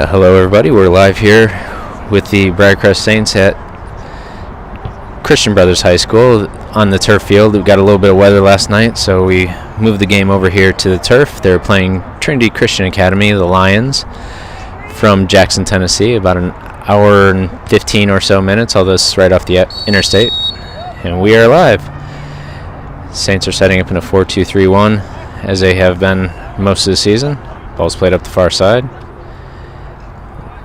Hello everybody, we're live here with the Briarcrest Saints at Christian Brothers High School on the turf field. We got a little bit of weather last night, so we moved the game over here to the turf. They're playing Trinity Christian Academy, the Lions, from Jackson, Tennessee, about an hour and 15 or so minutes, all this right off the interstate. And we are live. Saints are setting up in a 4-2-3-1, as they have been most of the season. Ball's played up the far side.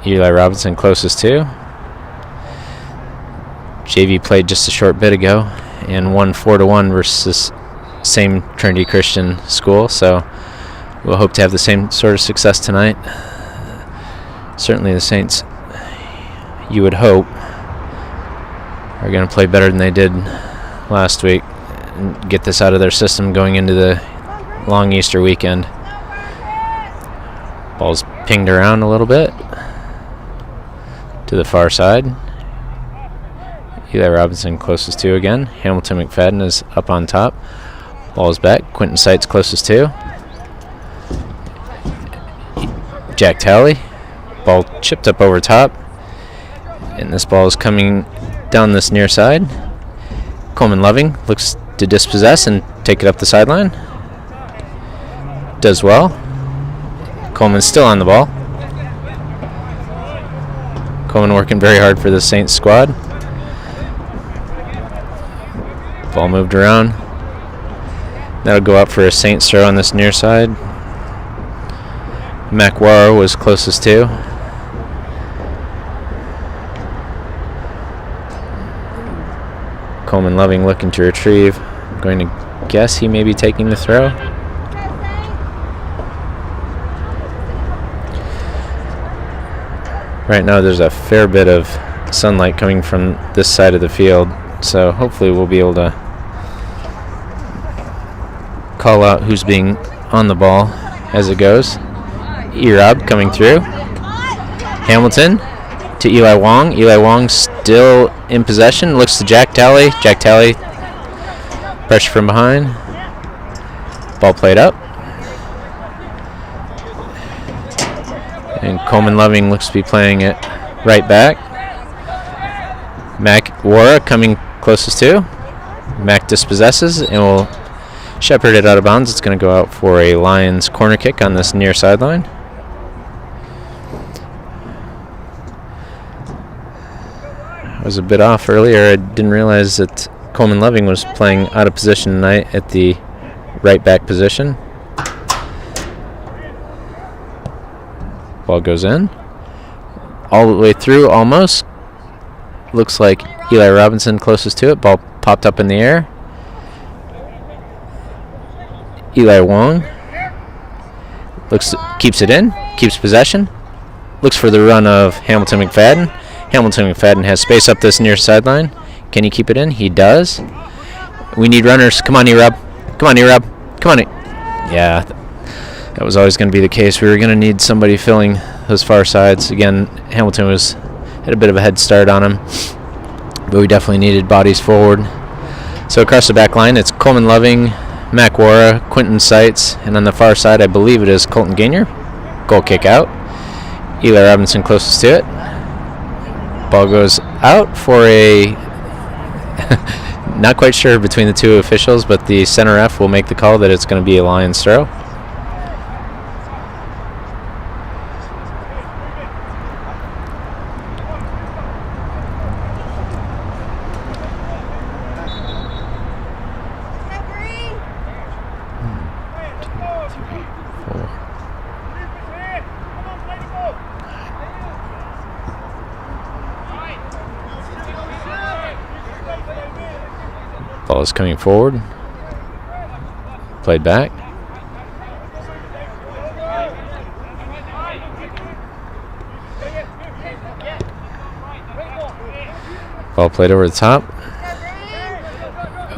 Eli Robinson closest to. JV played just a short bit ago and won 4-1 versus same Trinity Christian school, so we'll hope to have the same sort of success tonight. Certainly the Saints, you would hope, are going to play better than they did last week and get this out of their system going into the long Easter weekend. Ball's pinged around a little bit to the far side. Eli Robinson closest to again. Hamilton McFadden is up on top. Ball is back. Quentin Seitz closest to. Jack Talley. Ball chipped up over top. And this ball is coming down this near side. Coleman Loving looks to dispossess and take it up the sideline. Does well. Coleman's still on the ball. Coleman working very hard for the Saints squad. Ball moved around. That'll go up for a Saints throw on this near side. McWarrow was closest to. Coleman Loving looking to retrieve. I'm going to guess he may be taking the throw. Right now there's a fair bit of sunlight coming from this side of the field, so hopefully we'll be able to call out who's being on the ball as it goes. E-Rob coming through. Hamilton to Eli Wong. Eli Wong still in possession. Looks to Jack Talley. Jack Talley, pressure from behind. Ball played up. And Coleman Loving looks to be playing it right back. Mac Wara coming closest to. Mac dispossesses and will shepherd it out of bounds. It's going to go out for a Lions corner kick on this near sideline. I was a bit off earlier. I didn't realize that Coleman Loving was playing out of position tonight at the right back position. Ball goes in. All the way through, almost. Looks like Eli Robinson closest to it. Ball popped up in the air. Eli Wong keeps it in, keeps possession. Looks for the run of Hamilton McFadden. Hamilton McFadden has space up this near sideline. Can he keep it in? He does. We need runners. Come on, E-Rob. Come on, E-Rob. Come on. Yeah. That was always going to be the case. We were going to need somebody filling those far sides. Again, Hamilton had a bit of a head start on him, but we definitely needed bodies forward. So across the back line, it's Coleman Loving, Mac Wara, Quentin Seitz, and on the far side, I believe it is Colton Gainier. Goal kick out. Eli Robinson closest to it. Ball goes out for a not quite sure between the two officials, but the center ref will make the call that it's going to be a Lions throw. Ball is coming forward. Played back. Ball played over the top.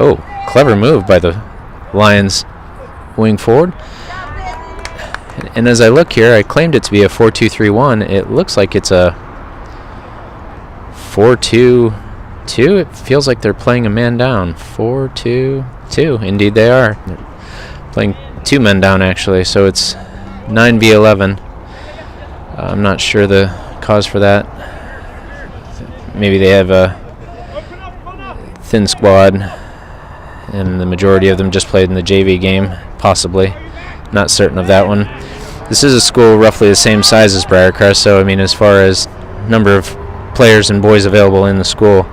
Oh, clever move by the Lions wing forward. And as I look here, I claimed it to be a 4-2-3-1. It looks like it's a 4-2-2. It feels like they're playing a man down. 4-2-2. Indeed they are. They're playing 2 men down, actually, so it's 9v11. I'm not sure the cause for that. Maybe they have a thin squad, and the majority of them just played in the JV game, possibly. Not certain of that one. This is a school roughly the same size as Briarcrest, so I mean, as far as number of players and boys available in the school,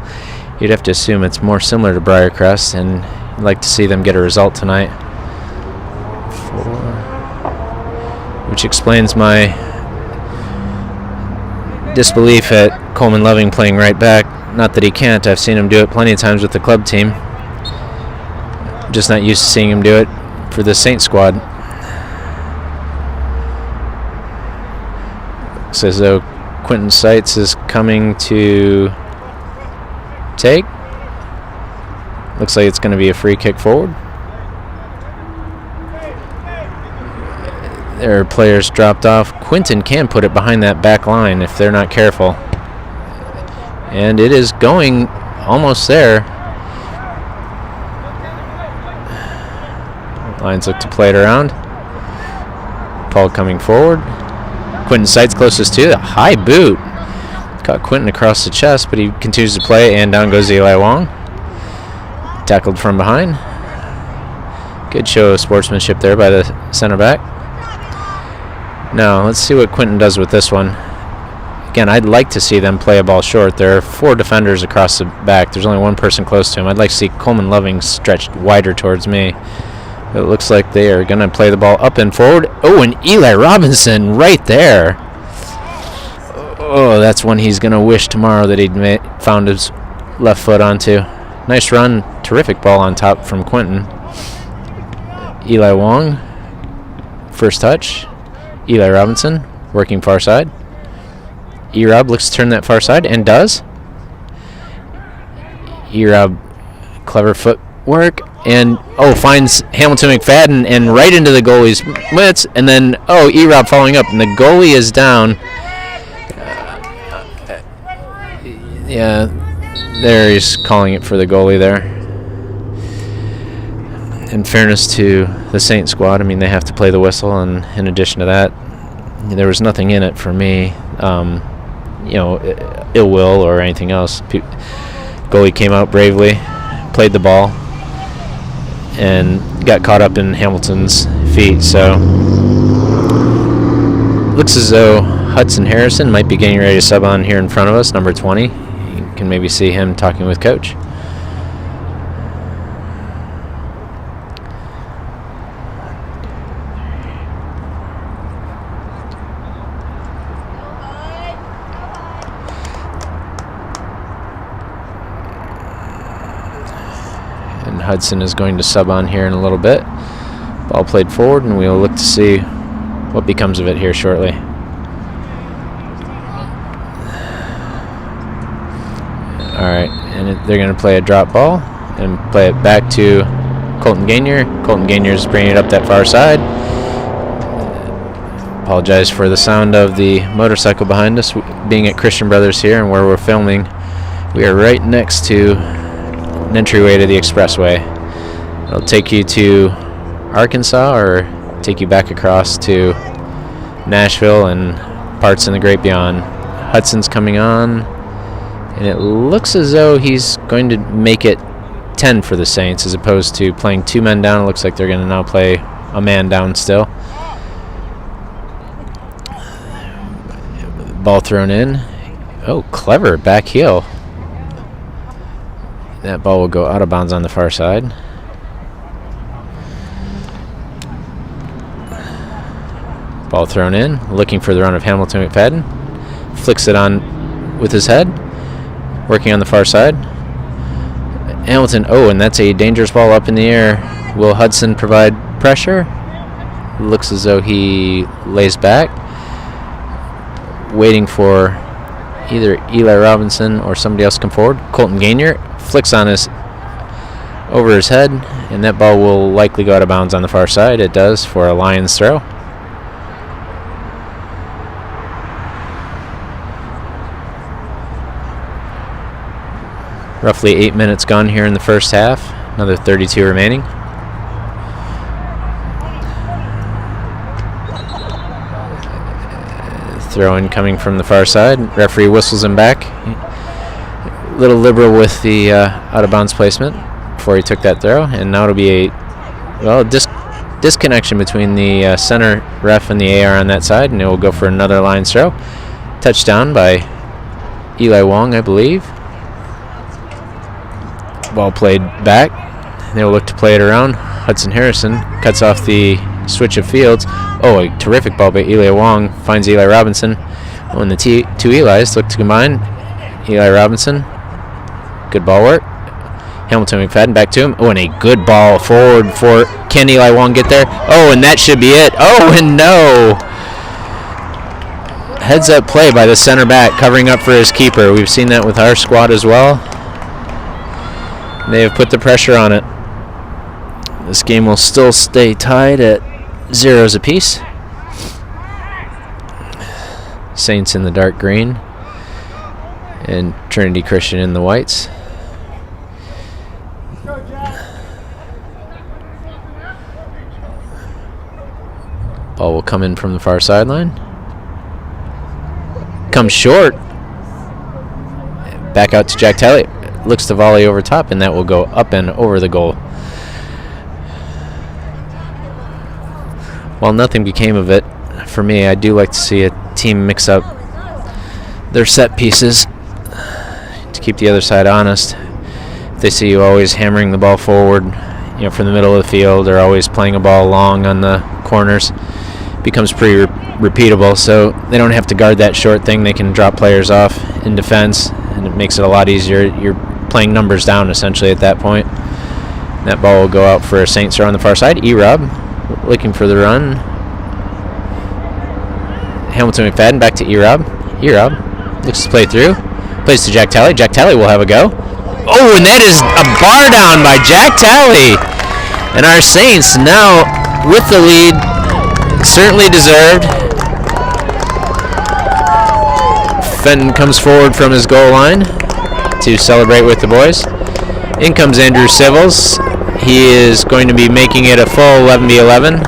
you'd have to assume it's more similar to Briarcrest, and I'd like to see them get a result tonight. 4, which explains my disbelief at Coleman Loving playing right back. Not that he can't. I've seen him do it plenty of times with the club team. Just not used to seeing him do it for the Saint squad. Looks as though Quentin Seitz is coming to take. Looks like it's going to be a free kick forward. There are players dropped off. Quentin can put it behind that back line if they're not careful. And it is going almost there. Lions look to play it around. Paul coming forward. Quentin Seitz closest to a high boot. Caught Quentin across the chest, but he continues to play, and down goes Eli Wong. Tackled from behind. Good show of sportsmanship there by the center back. Now, let's see what Quentin does with this one. Again, I'd like to see them play a ball short. There are 4 defenders across the back. There's only one person close to him. I'd like to see Coleman Loving stretched wider towards me. It looks like they are going to play the ball up and forward. Oh, and Eli Robinson right there. Oh, that's one he's going to wish tomorrow that he'd found his left foot onto. Nice run. Terrific ball on top from Quentin. Eli Wong. First touch. Eli Robinson working far side. E-Rob looks to turn that far side and does. E-Rob, clever footwork, and finds Hamilton McFadden and right into the goalie's mitts, and then E-Rob following up, and the goalie is down. Yeah, there he's calling it for the goalie there. In fairness to the Saint squad, I mean, they have to play the whistle, and in addition to that, there was nothing in it for me. Ill will or anything else. Goalie came out bravely, played the ball, and got caught up in Hamilton's feet. So looks as though Hudson Harrison might be getting ready to sub on here in front of us, number 20. You can maybe see him talking with coach. Hudson is going to sub on here in a little bit. Ball played forward, and we'll look to see what becomes of it here shortly. Alright, and they're going to play a drop ball and play it back to Colton Gainier. Colton Gainier is bringing it up that far side. Apologize for the sound of the motorcycle behind us. Being at Christian Brothers here and where we're filming, we are right next to an entryway to the expressway. It'll take you to Arkansas or take you back across to Nashville and parts in the great beyond. Hudson's coming on, and it looks as though he's going to make it 10 for the Saints as opposed to playing 2 men down. It looks like they're going to now play a man down still. Ball thrown in. Oh, clever back heel. That ball will go out of bounds on the far side. Ball thrown in, looking for the run of Hamilton McFadden. Flicks it on with his head, working on the far side. Hamilton, and that's a dangerous ball up in the air. Will Hudson provide pressure? Looks as though he lays back, waiting for either Eli Robinson or somebody else to come forward. Colton Gainier flicks on over his head, and that ball will likely go out of bounds on the far side. It does for a Lions throw. Roughly 8 minutes gone here in the first half. Another 32 remaining. Throw in coming from the far side. Referee whistles him back. A little liberal with the out-of-bounds placement before he took that throw. And now it'll be a disconnection between the center ref and the AR on that side, and it will go for another line throw. Touchdown by Eli Wong, I believe. Ball played back. They will look to play it around. Hudson Harrison cuts off the switch of fields. Oh, a terrific ball by Eli Wong. Finds Eli Robinson. When the two Elis look to combine. Eli Robinson. Good ball work. Hamilton McFadden back to him. Oh, and a good ball forward for... Can Eli Wong get there? Oh, and that should be it. Oh, and no. Heads up play by the center back covering up for his keeper. We've seen that with our squad as well. They have put the pressure on it. This game will still stay tied at 0s apiece. Saints in the dark green and Trinity Christian in the whites. Ball will come in from the far sideline. Comes short. Back out to Jack Talley. Looks to volley over top, and that will go up and over the goal. While nothing became of it, for me, I do like to see a team mix up their set pieces to keep the other side honest. If they see you always hammering the ball forward, from the middle of the field, or always playing a ball long on the corners, it becomes pretty repeatable. So they don't have to guard that short thing. They can drop players off in defense, and it makes it a lot easier. You're playing numbers down essentially at that point. That ball will go out for a Saints throw on the far side. E-Rob looking for the run. Hamilton McFadden back to E-Rob. E-Rob looks to play through. Plays to Jack Talley. Jack Talley will have a go. Oh, and that is a bar down by Jack Talley. And our Saints now with the lead. Certainly deserved. Fenton comes forward from his goal line to celebrate with the boys. In comes Andrew Sivils. He is going to be making it a full 11v11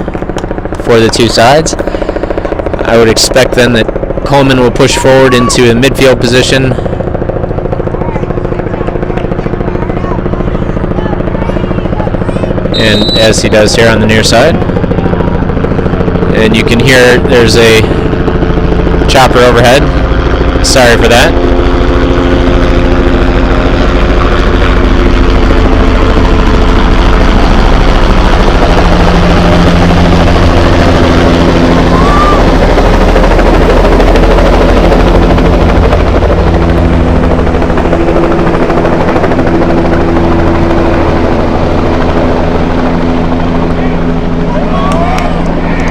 for the two sides. I would expect then that Coleman will push forward into a midfield position. And as he does here on the near side. And you can hear there's a chopper overhead. Sorry for that.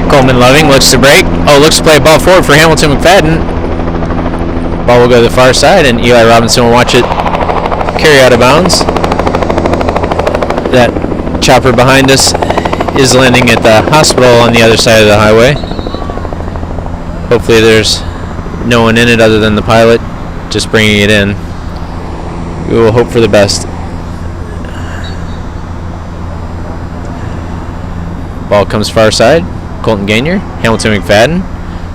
Coleman Loving looks to break. Oh, looks to play a ball forward for Hamilton McFadden. Ball will go to the far side, and Eli Robinson will watch it carry out of bounds. That chopper behind us is landing at the hospital on the other side of the highway. Hopefully there's no one in it other than the pilot just bringing it in. We will hope for the best. Ball comes far side. Colton Gainier, Hamilton McFadden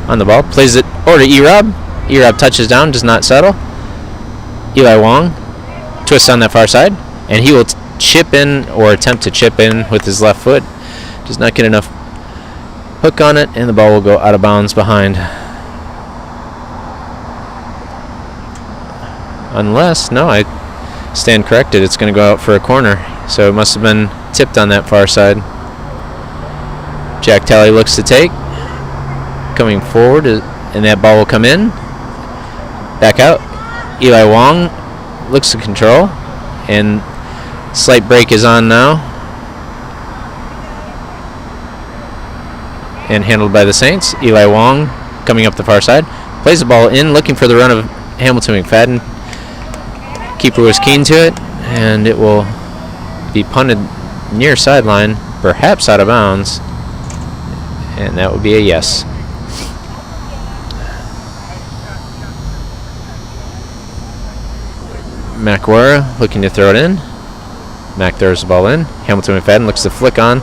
on the ball, plays it over to E-Rob. E-Rob touches down, does not settle. Eli Wong twists on that far side, and he will chip in or attempt to chip in with his left foot. Does not get enough hook on it, and the ball will go out of bounds behind. Unless, no, I stand corrected. It's going to go out for a corner, so it must have been tipped on that far side. Jack Talley looks to take. Coming forward, and that ball will come in. Back out. Eli Wong looks to control, and slight break is on now. And handled by the Saints. Eli Wong coming up the far side. Plays the ball in, looking for the run of Hamilton McFadden. Keeper was keen to it, and it will be punted near sideline, perhaps out of bounds. And that would be a yes. McWara looking to throw it in. Mac throws the ball in. Hamilton McFadden looks to flick on.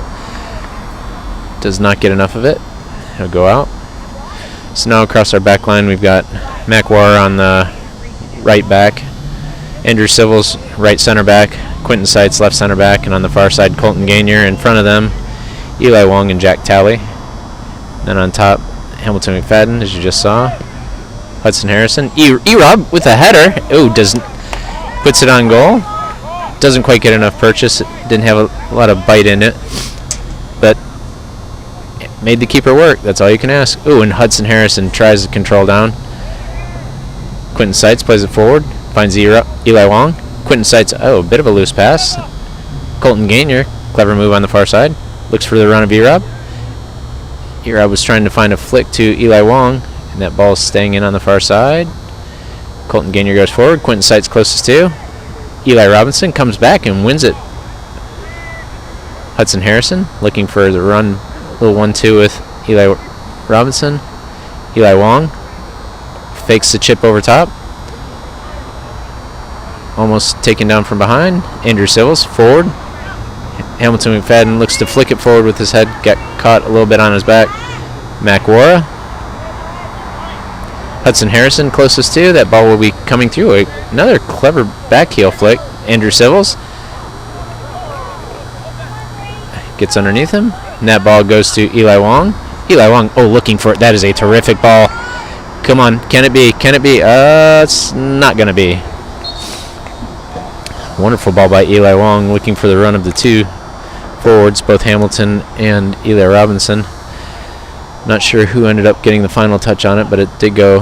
Does not get enough of it. He'll go out. So now across our back line, we've got Mac War on the right back, Andrew Civils right center back, Quentin Seitz left center back, and on the far side, Colton Gainier. In front of them, Eli Wong and Jack Talley. Then on top, Hamilton McFadden, as you just saw. Hudson Harrison. E-Rob with a header. Oh, puts it on goal. Doesn't quite get enough purchase. It didn't have a lot of bite in it, but it made the keeper work. That's all you can ask. Oh, and Hudson Harrison tries to control down. Quentin Seitz plays it forward. Finds Eli Wong. Quentin Seitz, a bit of a loose pass. Colton Gainier, clever move on the far side. Looks for the run of E-Rob. E-Rob was trying to find a flick to Eli Wong, and that ball is staying in on the far side. Colton Gainier goes forward. Quentin Seitz closest to. Eli Robinson comes back and wins it. Hudson Harrison looking for the run, little 1-2 with Eli Robinson. Eli Wong fakes the chip over top. Almost taken down from behind. Andrew Civils forward. Hamilton McFadden looks to flick it forward with his head. Got caught a little bit on his back. Macwara. Hudson Harrison closest to. That ball will be coming through. Another clever back heel flick. Andrew Civils gets underneath him. And that ball goes to Eli Wong. Eli Wong, looking for it. That is a terrific ball. Come on. Can it be? Can it be? It's not going to be. Wonderful ball by Eli Wong, looking for the run of the two forwards, both Hamilton and Eli Robinson. Not sure who ended up getting the final touch on it, but it did go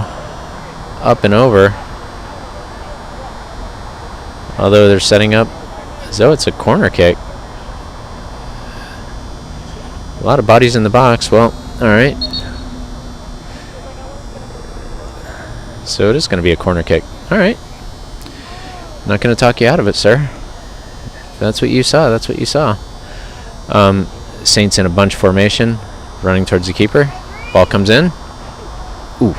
up and over. Although they're setting up as though it's a corner kick. A lot of bodies in the box. Well, all right. So it is going to be a corner kick. All right. Not going to talk you out of it, sir. If that's what you saw. That's what you saw. Saints in a bunch formation, running towards the keeper. Ball comes in. Ooh.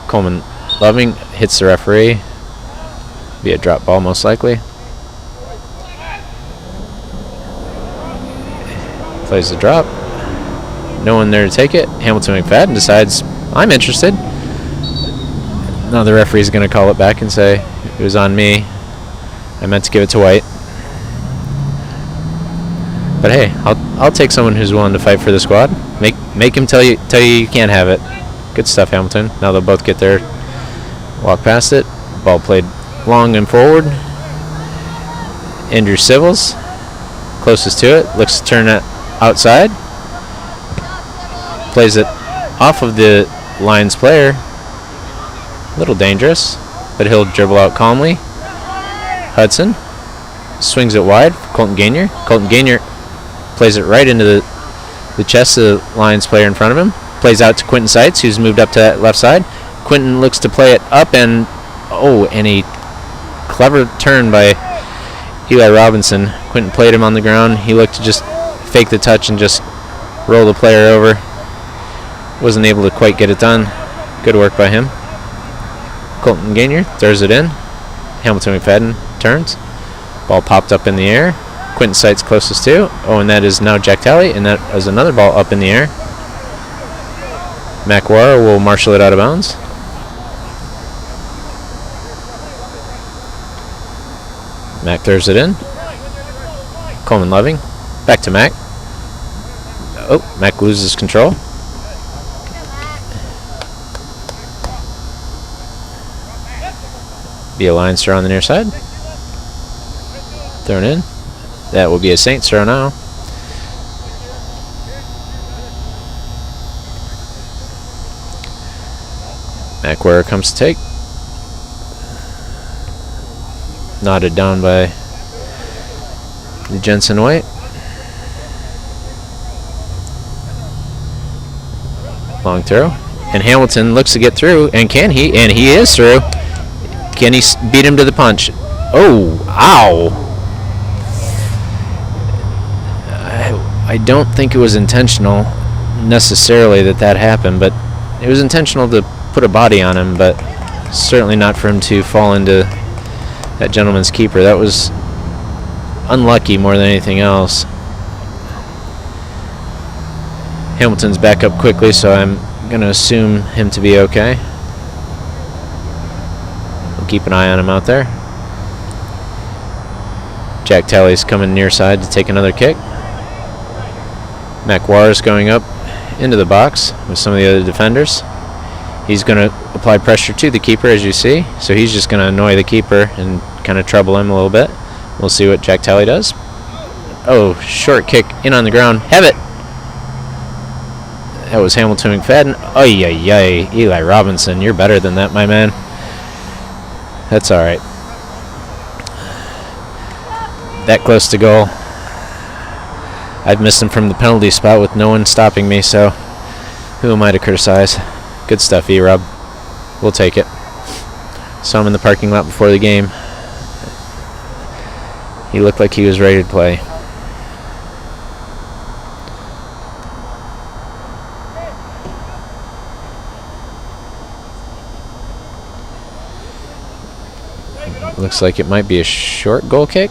Coleman Loving hits the referee. Be a drop ball, most likely. Plays the drop. No one there to take it. Hamilton McFadden decides, I'm interested. No, the referee's going to call it back and say, it was on me. I meant to give it to White. But hey, I'll take someone who's willing to fight for the squad. Make him tell you you can't have it. Good stuff, Hamilton. Now they'll both get there. Walk past it. Ball played long and forward. Andrew Civils, closest to it, looks to turn it outside. Plays it off of the Lions player. A little dangerous, but he'll dribble out calmly. Hudson swings it wide. Colton Gainier. Colton Gainier plays it right into the chest of the Lions player in front of him. Plays out to Quentin Seitz, who's moved up to that left side. Quentin looks to play it up, and a clever turn by Eli Robinson. Quentin played him on the ground. He looked to just fake the touch and just roll the player over. Wasn't able to quite get it done. Good work by him. Colton Gainier throws it in. Hamilton McFadden turns. Ball popped up in the air. Quentin Seitz closest to. And that is now Jack Talley, and that is another ball up in the air. Macwara will marshal it out of bounds. Mac throws it in. Coleman Loving. Back to Mac. Mac loses control. Be a Lions throw on the near side. Thrown in. That will be a Saints throw now. Macware comes to take. Nodded down by the Jensen White. Long throw. And Hamilton looks to get through. And can he? And he is through. Can he beat him to the punch? Ow. I don't think it was intentional necessarily that happened, but it was intentional to put a body on him, but certainly not for him to fall into that gentleman's keeper. That was unlucky more than anything else. Hamilton's back up quickly, so I'm going to assume him to be okay. We'll keep an eye on him out there. Jack Talley's coming near side to take another kick. McWar's going up into the box with some of the other defenders. He's going to apply pressure to the keeper, as you see. So he's just going to annoy the keeper and kind of trouble him a little bit. We'll see what Jack Talley does. Oh, short kick in on the ground. Have it! That was Hamilton McFadden. Ay, ay, ay. Eli Robinson, you're better than that, my man. That's all right. That close to goal. I've missed him from the penalty spot with no one stopping me, so who am I to criticize? Good stuff, E-Rob. We'll take it. Saw him in the parking lot before the game. He looked like he was ready to play. Looks like it might be a short goal kick.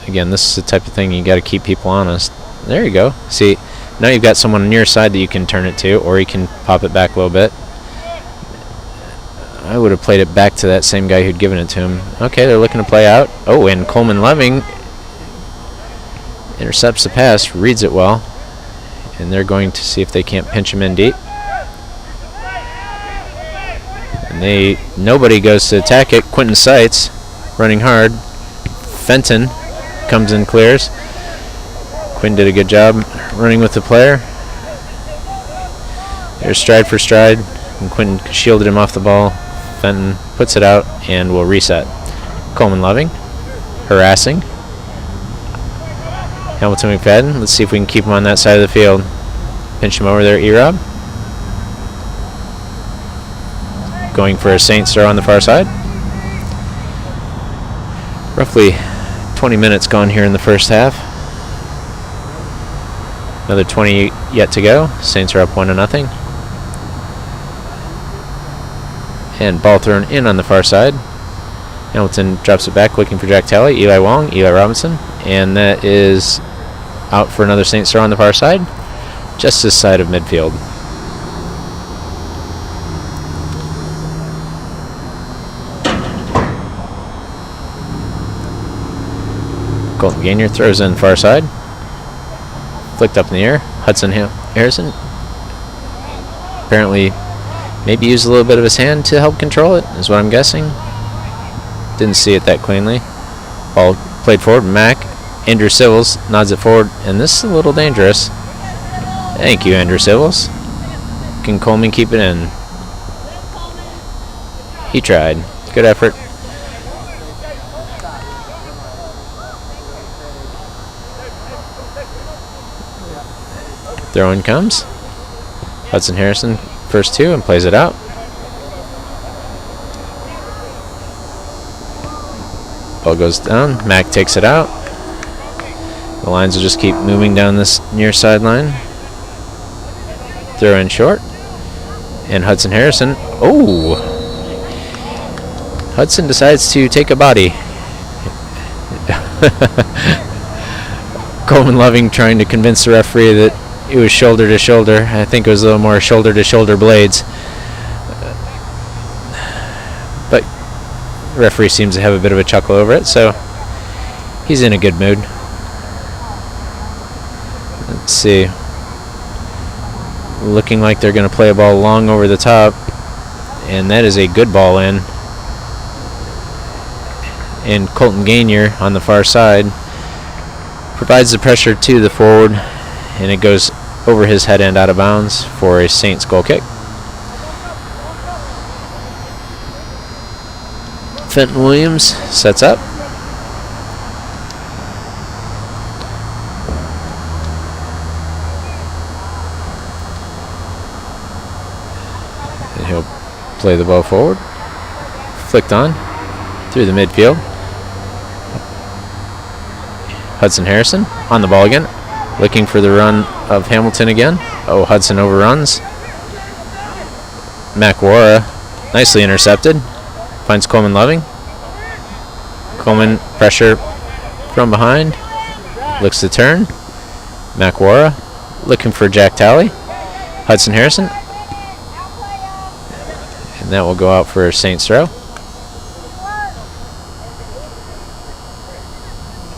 Again, this is the type of thing you got to keep people honest. There you go. See, now you've got someone on your side that you can turn it to, or you can pop it back a little bit. I would have played it back to that same guy who'd given it to him. Okay, they're looking to play out. Oh, and Coleman Loving intercepts the pass, reads it well, and they're going to see if they can't pinch him in deep. And nobody goes to attack it. Quentin Seitz running hard. Fenton comes in, clears. Quinn did a good job running with the player. There's stride for stride, and Quinn shielded him off the ball. Fenton puts it out and will reset. Coleman Loving, harassing. Hamilton McFadden, let's see if we can keep him on that side of the field. Pinch him over there, E-Rob. Going for a Saints throw on the far side. Roughly 20 minutes gone here in the first half. Another 20 yet to go. Saints are up 1-0. And ball thrown in on the far side. Hamilton drops it back, looking for Jack Talley. Eli Wong, Eli Robinson. And that is out for another Saints throw on the far side. Just this side of midfield. Colton Gainier throws in far side. Flicked up in the air. Hudson Harrison apparently maybe used a little bit of his hand to help control it, is what I'm guessing. Didn't see it that cleanly. Ball played forward. Mack. Andrew Civils nods it forward, and this is a little dangerous. Thank you, Andrew Civils. Can Coleman keep it in? He tried. Good effort. Throw in comes. Hudson Harrison first two and plays it out. Ball goes down. Mack takes it out. The lines will just keep moving down this near sideline. Throw in short. And Hudson Harrison. Oh! Hudson decides to take a body. Coleman Loving trying to convince the referee that it was shoulder to shoulder. I think it was a little more shoulder to shoulder blades. But the referee seems to have a bit of a chuckle over it, so he's in a good mood. Let's see. Looking like they're going to play a ball long over the top, and that is a good ball in. And Colton Gainier on the far side provides the pressure to the forward, and it goes over his head end out of bounds for a Saints goal kick. Fenton Williams sets up. And he'll play the ball forward. Flicked on through the midfield. Hudson Harrison on the ball again. Looking for the run of Hamilton again. Oh, Hudson overruns. McWara nicely intercepted. Finds Coleman Loving. Coleman pressure from behind. Looks to turn. McWara looking for Jack Talley. Hudson Harrison. And that will go out for Saints throw.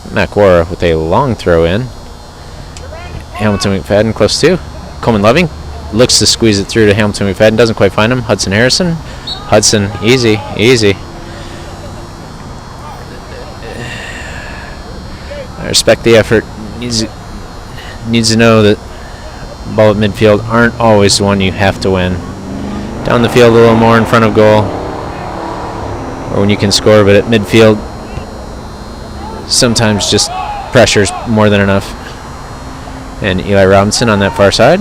McWara with a long throw in. Hamilton McFadden close to. Coleman Loving looks to squeeze it through to Hamilton McFadden. Doesn't quite find him. Hudson Harrison. Hudson, easy, easy. I respect the effort. Needs to know that ball at midfield aren't always the one you have to win. Down the field a little more in front of goal, or when you can score, but at midfield, sometimes just pressure's more than enough. And Eli Robinson on that far side.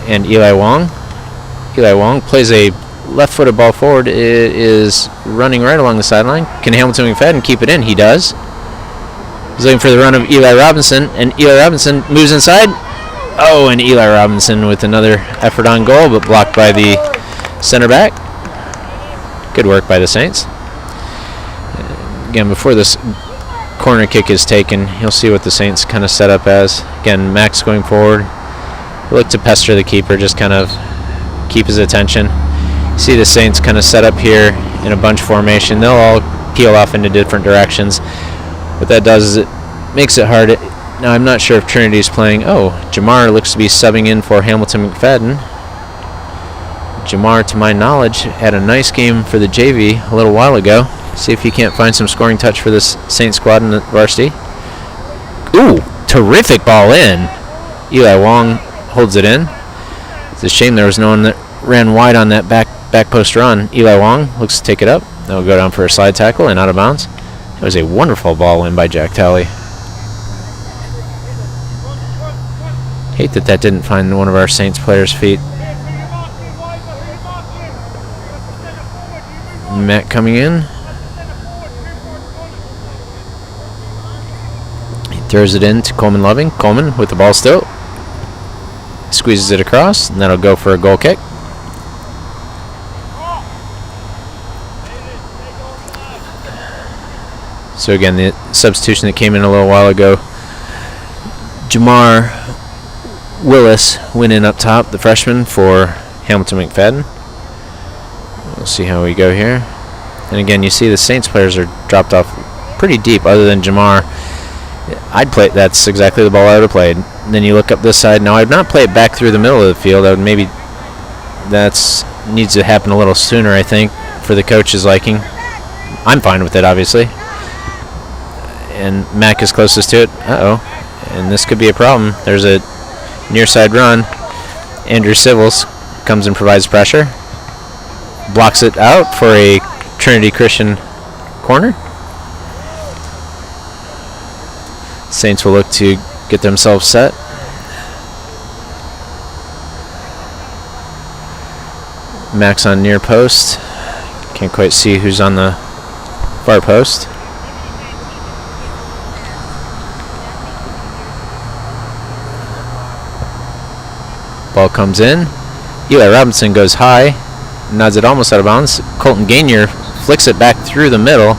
And Eli Wong. Eli Wong plays a left-footed ball forward. It is running right along the sideline. Can Hamilton McFadden keep it in? He does. He's looking for the run of Eli Robinson, and Eli Robinson moves inside. Oh, and Eli Robinson with another effort on goal, but blocked by the center back. Good work by the Saints. Again, before this corner kick is taken, you'll see what the Saints kind of set up as. Again, Max going forward. Look to pester the keeper, just kind of keep his attention. See the Saints kind of set up here in a bunch formation. They'll all peel off into different directions. What that does is it makes it hard. Now, I'm not sure if Trinity's playing. Oh, Jamar looks to be subbing in for Hamilton McFadden. Jamar, to my knowledge, had a nice game for the JV a little while ago. See if he can't find some scoring touch for this Saints squad in the varsity. Ooh, terrific ball in. Eli Wong holds it in. It's a shame there was no one that ran wide on that back post run. Eli Wong looks to take it up. That'll go down for a slide tackle and out of bounds. It was a wonderful ball in by Jack Talley. Hate that didn't find one of our Saints players' feet. Matt coming in. He throws it in to Coleman Loving. Coleman with the ball still. Squeezes it across, and that'll go for a goal kick. So again, the substitution that came in a little while ago, Jamar Willis went in up top, the freshman, for Hamilton McFadden. We'll see how we go here. And again, you see the Saints players are dropped off pretty deep, other than Jamar. I'd play. That's exactly the ball I would have played. And then you look up this side. Now, I'd not play it back through the middle of the field. I would maybe needs to happen a little sooner, I think, for the coach's liking. I'm fine with it, obviously. And Mac is closest to it. And this could be a problem. There's a near side run. Andrew Civils comes and provides pressure. Blocks it out for a Trinity Christian corner. Saints will look to get themselves set. Max on near post. Can't quite see who's on the far post. Ball comes in. Eli Robinson goes high, nods it almost out of bounds. Colton Gainier flicks it back through the middle,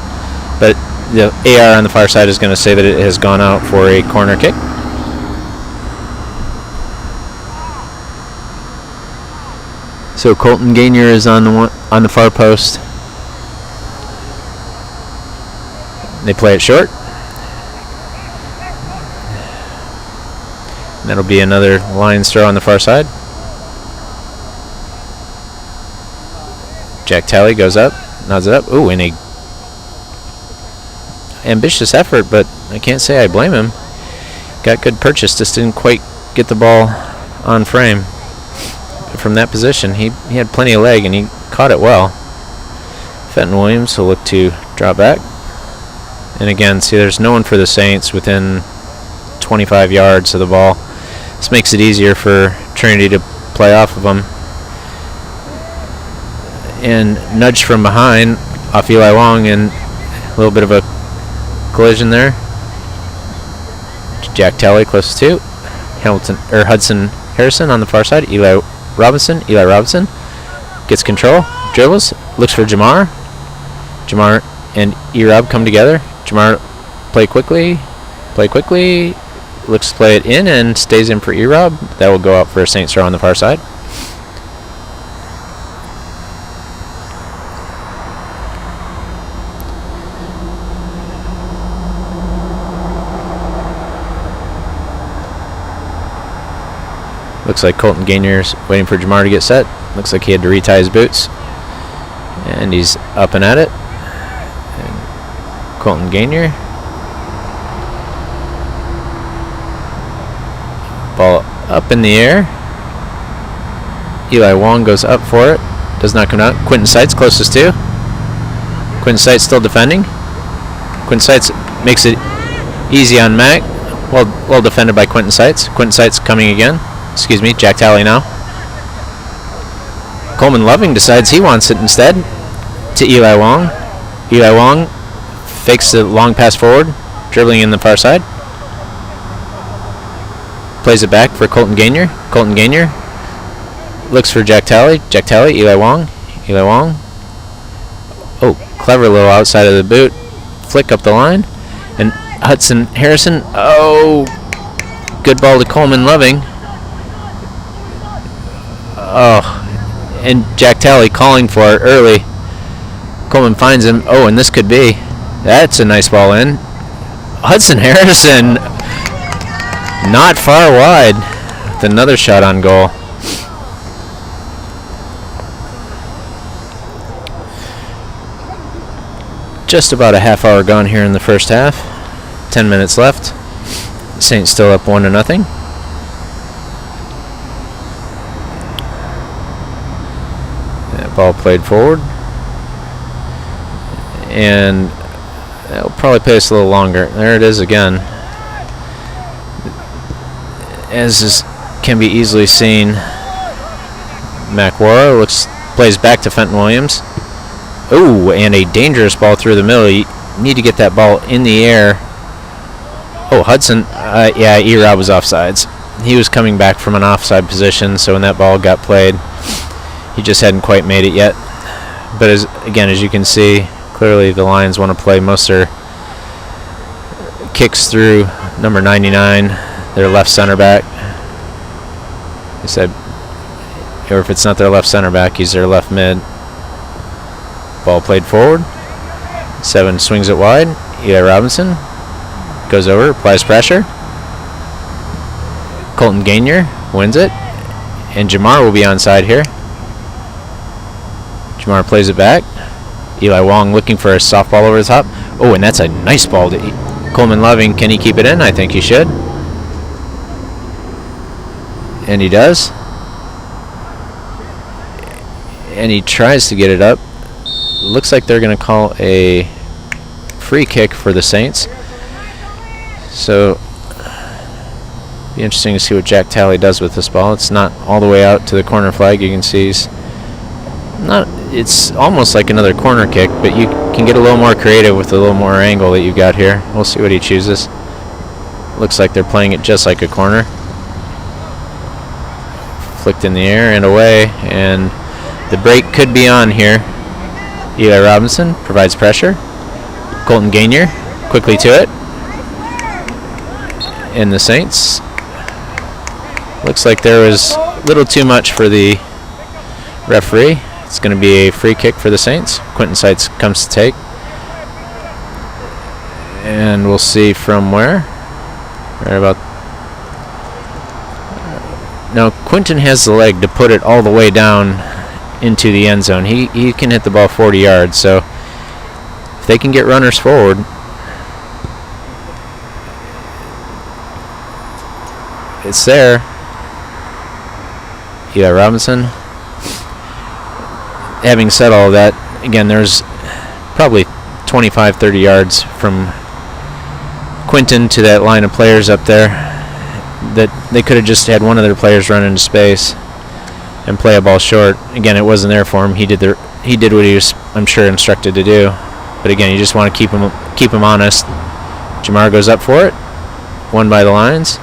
but the AR on the far side is going to say that it has gone out for a corner kick. So Colton Gainier is on the far post. They play it short. That'll be another Lions throw on the far side. Jack Talley goes up, nods it up. Ooh, and a ambitious effort, but I can't say I blame him. Got good purchase, just didn't quite get the ball on frame. But from that position, he had plenty of leg, and he caught it well. Fenton Williams will look to drop back. And again, see, there's no one for the Saints within 25 yards of the ball. This makes it easier for Trinity to play off of them. And nudge from behind off Eli Wong, and a little bit of a collision there. Jack Talley close to Hudson Harrison on the far side. Eli Robinson gets control, dribbles, looks for Jamar. Jamar and E-Rob come together. Jamar play quickly, looks to play it in and stays in for E-Rob. That will go out for a Saints throw on the far side. Looks like Colton Gainer's waiting for Jamar to get set. Looks like he had to retie his boots. And he's up and at it. And Colton Gainer. Ball up in the air. Eli Wong goes up for it. Does not come out. Quinton Seitz closest to. Quinton Seitz still defending. Quinton Seitz makes it easy on Mac. Well defended by Quinton Seitz. Quinton Seitz coming again. Excuse me, Jack Talley now. Coleman Loving decides he wants it instead to Eli Wong. Eli Wong fakes the long pass forward, dribbling in the far side. Plays it back for Colton Gainer. Colton Gainer looks for Jack Talley. Jack Talley, Eli Wong. Eli Wong. Oh, clever little outside of the boot. Flick up the line. And Hudson Harrison. Oh, good ball to Coleman Loving. Oh, and Jack Talley calling for it early. Coleman finds him. Oh, and this could be. That's a nice ball in. Hudson Harrison not far wide with another shot on goal. Just about a half hour gone here in the first half. 10 minutes left. Saints still up 1-0. Ball played forward, and it'll probably play us a little longer. There it is again. As is, can be easily seen, McWara plays back to Fenton Williams. Ooh, and a dangerous ball through the middle. You need to get that ball in the air. Oh, Hudson, yeah, E-Rob was offsides. He was coming back from an offside position, so when that ball got played, he just hadn't quite made it yet. But as you can see, clearly the Lions want to play most of their kicks through number 99, their left center back. He said, or if it's not their left center back, he's their left mid. Ball played forward. 7 swings it wide. Eli Robinson goes over, applies pressure. Colton Gainer wins it. And Jamar will be onside here. Jamar plays it back. Eli Wong looking for a softball over the top. Oh, and that's a nice ball to Coleman Loving. Can he keep it in? I think he should. And he does. And he tries to get it up. Looks like they're going to call a free kick for the Saints. So, be interesting to see what Jack Talley does with this ball. It's not all the way out to the corner flag. You can see it's almost like another corner kick, but you can get a little more creative with a little more angle that you got here. We'll see what he chooses. Looks like they're playing it just like a corner. Flicked in the air and away, and the break could be on here. Eli Robinson provides pressure. Colton Gainer quickly to it. And the Saints. Looks like there was a little too much for the referee. It's going to be a free kick for the Saints. Quinton Seitz comes to take. And we'll see from where. Right about. Now, Quinton has the leg to put it all the way down into the end zone. He can hit the ball 40 yards. So, if they can get runners forward. It's there. Eli Robinson. Having said all that, again, there's probably 25, 30 yards from Quinton to that line of players up there that they could have just had one of their players run into space and play a ball short. Again, it wasn't there for him. He did what he was, I'm sure, instructed to do. But again, you just want to keep him honest. Jamar goes up for it. Won by the Lions.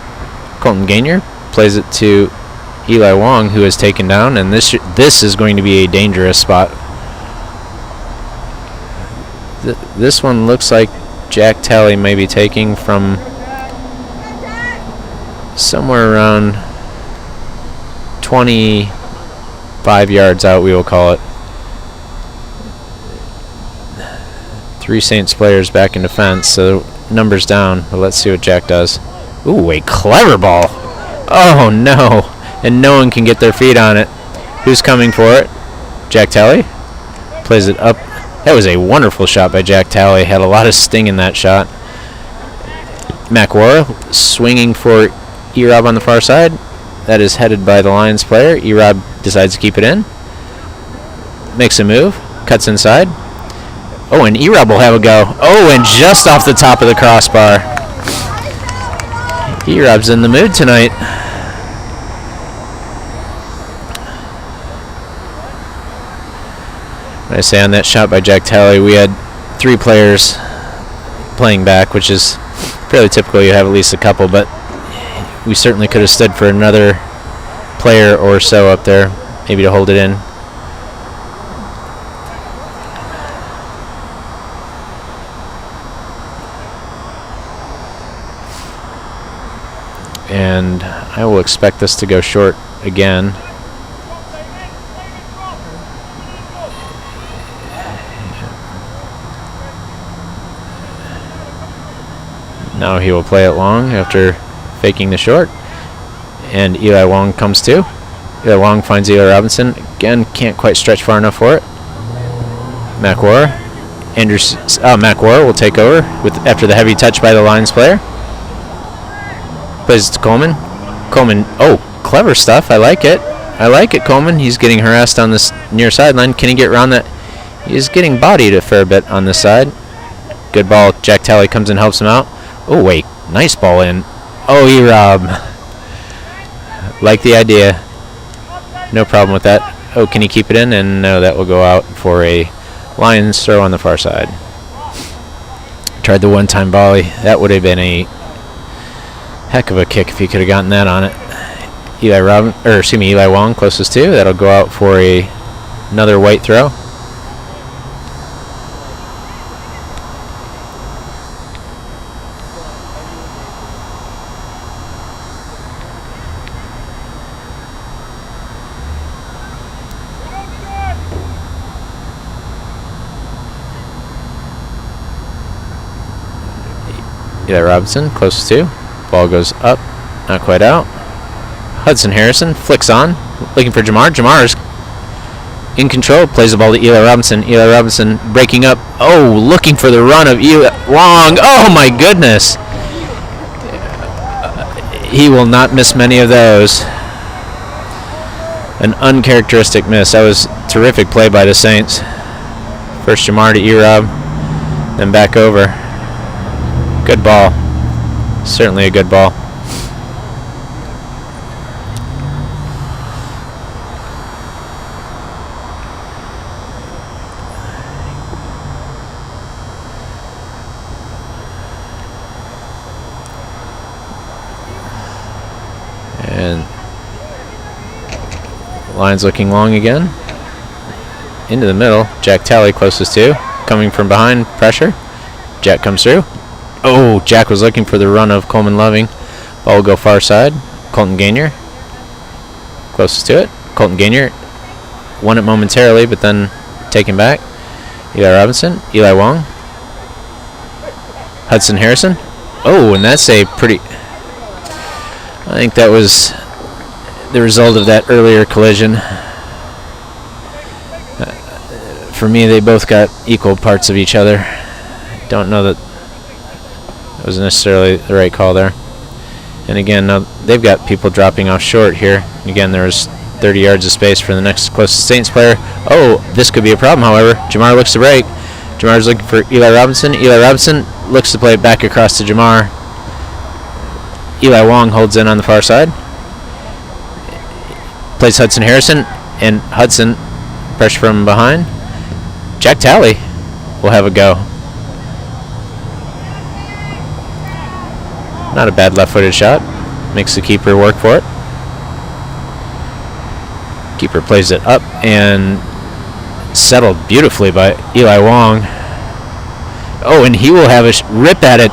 Colton Gainer plays it to Eli Wong, who is taken down, and this is going to be a dangerous spot. This one looks like Jack Talley may be taking from somewhere around 25 yards out, we will call it. 3 Saints players back in defense, so numbers down, but let's see what Jack does. Ooh, a clever ball. Oh no, and no one can get their feet on it. Who's coming for it? Jack Talley plays it up. That was a wonderful shot by Jack Talley. Had a lot of sting in that shot. McWara swinging for E-Rob on the far side. That is headed by the Lions player. E-Rob decides to keep it in. Makes a move. Cuts inside. Oh, and E-Rob will have a go. Oh, and just off the top of the crossbar. E-Rob's in the mood tonight. I say on that shot by Jack Talley, we had 3 players playing back, which is fairly typical. You have at least a couple, but we certainly could have stood for another player or so up there, maybe to hold it in. And I will expect this to go short again. Now he will play it long after faking the short. And Eli Wong comes to. Eli Wong finds Eli Robinson. Again, can't quite stretch far enough for it. McWara. McWara will take over after the heavy touch by the Lions player. Plays it to Coleman. Coleman, oh, clever stuff. I like it. I like it, Coleman. He's getting harassed on this near sideline. Can he get around that? He's getting bodied a fair bit on this side. Good ball. Jack Talley comes and helps him out. Oh, wait. Nice ball in. Oh, E-Rob. Like the idea. No problem with that. Oh, can he keep it in? And no, that will go out for a Lions throw on the far side. Tried the one-time volley. That would have been a heck of a kick if he could have gotten that on it. Eli Wong closest to. That'll go out for another white throw. Eli Robinson closest to. Ball goes up, not quite out. Hudson Harrison flicks on, looking for Jamar. Jamar is in control, plays the ball to Eli Robinson. Eli Robinson breaking up. Oh, looking for the run of Eli Wong. Oh my goodness. He will not miss many of those. An uncharacteristic miss. That was terrific play by the Saints. First Jamar to E-Rob, then back over. Good ball. Certainly a good ball. And Lions looking long again. Into the middle. Jack Talley closest to. Coming from behind. Pressure. Jack comes through. Oh, Jack was looking for the run of Coleman Loving. Ball will go far side. Colton Gainier. Closest to it. Colton Gainier won it momentarily, but then taken back. Eli Robinson. Eli Wong. Hudson Harrison. Oh, and that's a pretty... I think that was the result of that earlier collision. For me, they both got equal parts of each other. Don't know that wasn't necessarily the right call there. And again, now they've got people dropping off short here. Again, there's 30 yards of space for the next closest Saints player. Oh, this could be a problem, however. Jamar looks to break. Jamar's looking for Eli Robinson. Eli Robinson looks to play it back across to Jamar. Eli Wong holds in on the far side. Plays Hudson Harrison, and Hudson pressure from behind. Jack Talley will have a go. Not a bad left-footed shot. Makes the keeper work for it. Keeper plays it up and settled beautifully by Eli Wong. Oh, and he will have a rip at it.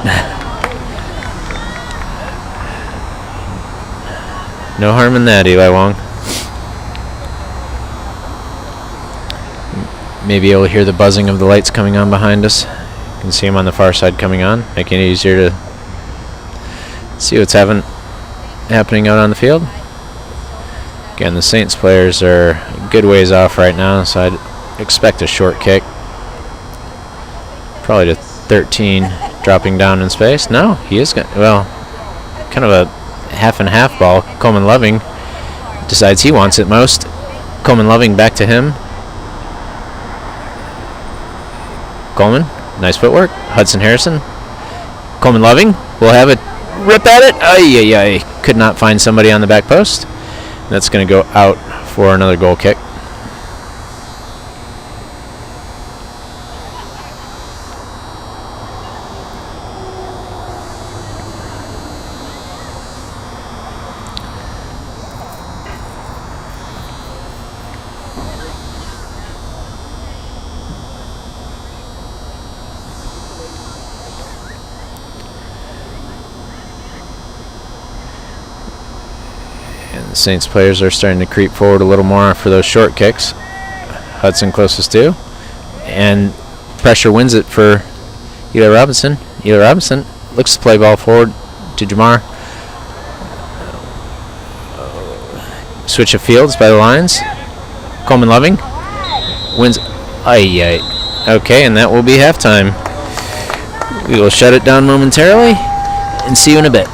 No harm in that, Eli Wong. Maybe you'll hear the buzzing of the lights coming on behind us. You can see them on the far side coming on, making it easier to see what's happening out on the field. Again, the Saints players are a good ways off right now, so I'd expect a short kick. Probably to 13, dropping down in space. No, he is kind of a half and half ball. Coleman Loving decides he wants it most. Coleman Loving back to him. Coleman, nice footwork. Hudson Harrison. Coleman Loving will have a rip at it. Ay, ay, ay. Could not find somebody on the back post. That's going to go out for another goal kick. The Saints players are starting to creep forward a little more for those short kicks. Hudson closest to. And pressure wins it for Eli Robinson. Eli Robinson looks to play ball forward to Jamar. Switch of fields by the lines. Coleman Loving wins. Ay. Okay, and that will be halftime. We will shut it down momentarily and see you in a bit.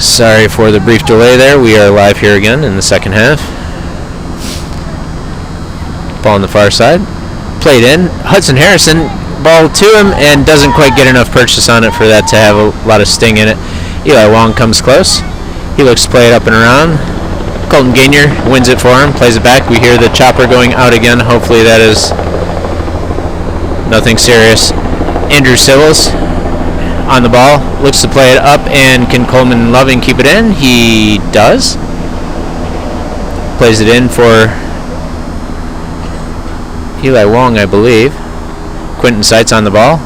Sorry for the brief delay there. We are live here again in the second half. Ball on the far side. Played in. Hudson Harrison, ball to him, and doesn't quite get enough purchase on it for that to have a lot of sting in it. Eli Wong comes close. He looks to play it up and around. Colton Gainier wins it for him, plays it back. We hear the chopper going out again. Hopefully that is nothing serious. Andrew Sibbles on the ball, looks to play it up, and can Coleman Loving keep it in? He does. Plays it in for Eli Wong, I believe. Quentin Seitz on the ball,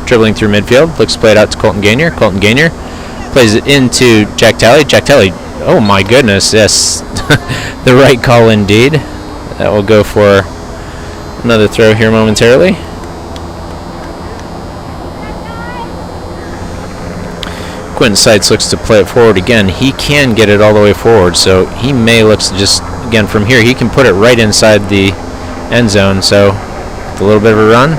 dribbling through midfield, looks to play it out to Colton Gainier. Colton Gainier plays it into Jack Talley. Jack Talley, oh my goodness, yes. The right call indeed. That will go for another throw here momentarily. Quentin Seitz looks to play it forward again. He can get it all the way forward, so he may look to just, again, from here, he can put it right inside the end zone, so with a little bit of a run.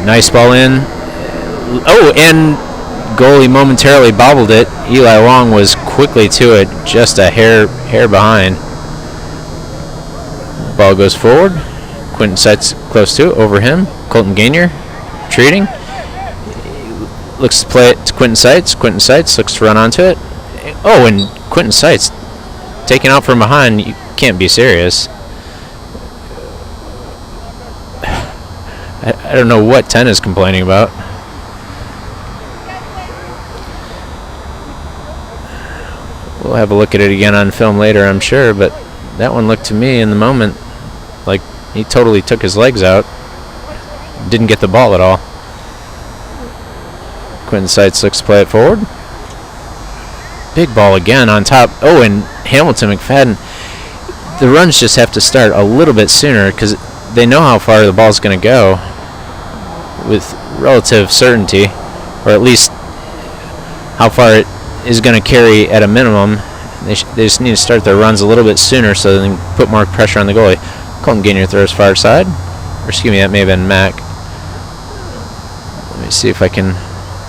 Nice ball in. Oh, and goalie momentarily bobbled it. Eli Wong was quickly to it, just a hair behind. Ball goes forward. Quentin Seitz close to it, over him. Colton Gainier retreating. Looks to play it to Quentin Seitz. Quentin Seitz looks to run onto it. Oh, and Quentin Seitz taken out from behind. You can't be serious. I don't know what 10 is complaining about. We'll have a look at it again on film later, I'm sure, but that one looked to me in the moment like he totally took his legs out. Didn't get the ball at all. Quentin Seitz looks to play it forward. Big ball again on top. Oh, and Hamilton McFadden. The runs just have to start a little bit sooner because they know how far the ball's going to go with relative certainty, or at least how far it is going to carry at a minimum. They just need to start their runs a little bit sooner so they can put more pressure on the goalie. Colton Gainier throws far side. Or excuse me, that may have been Mac. Let me see if I can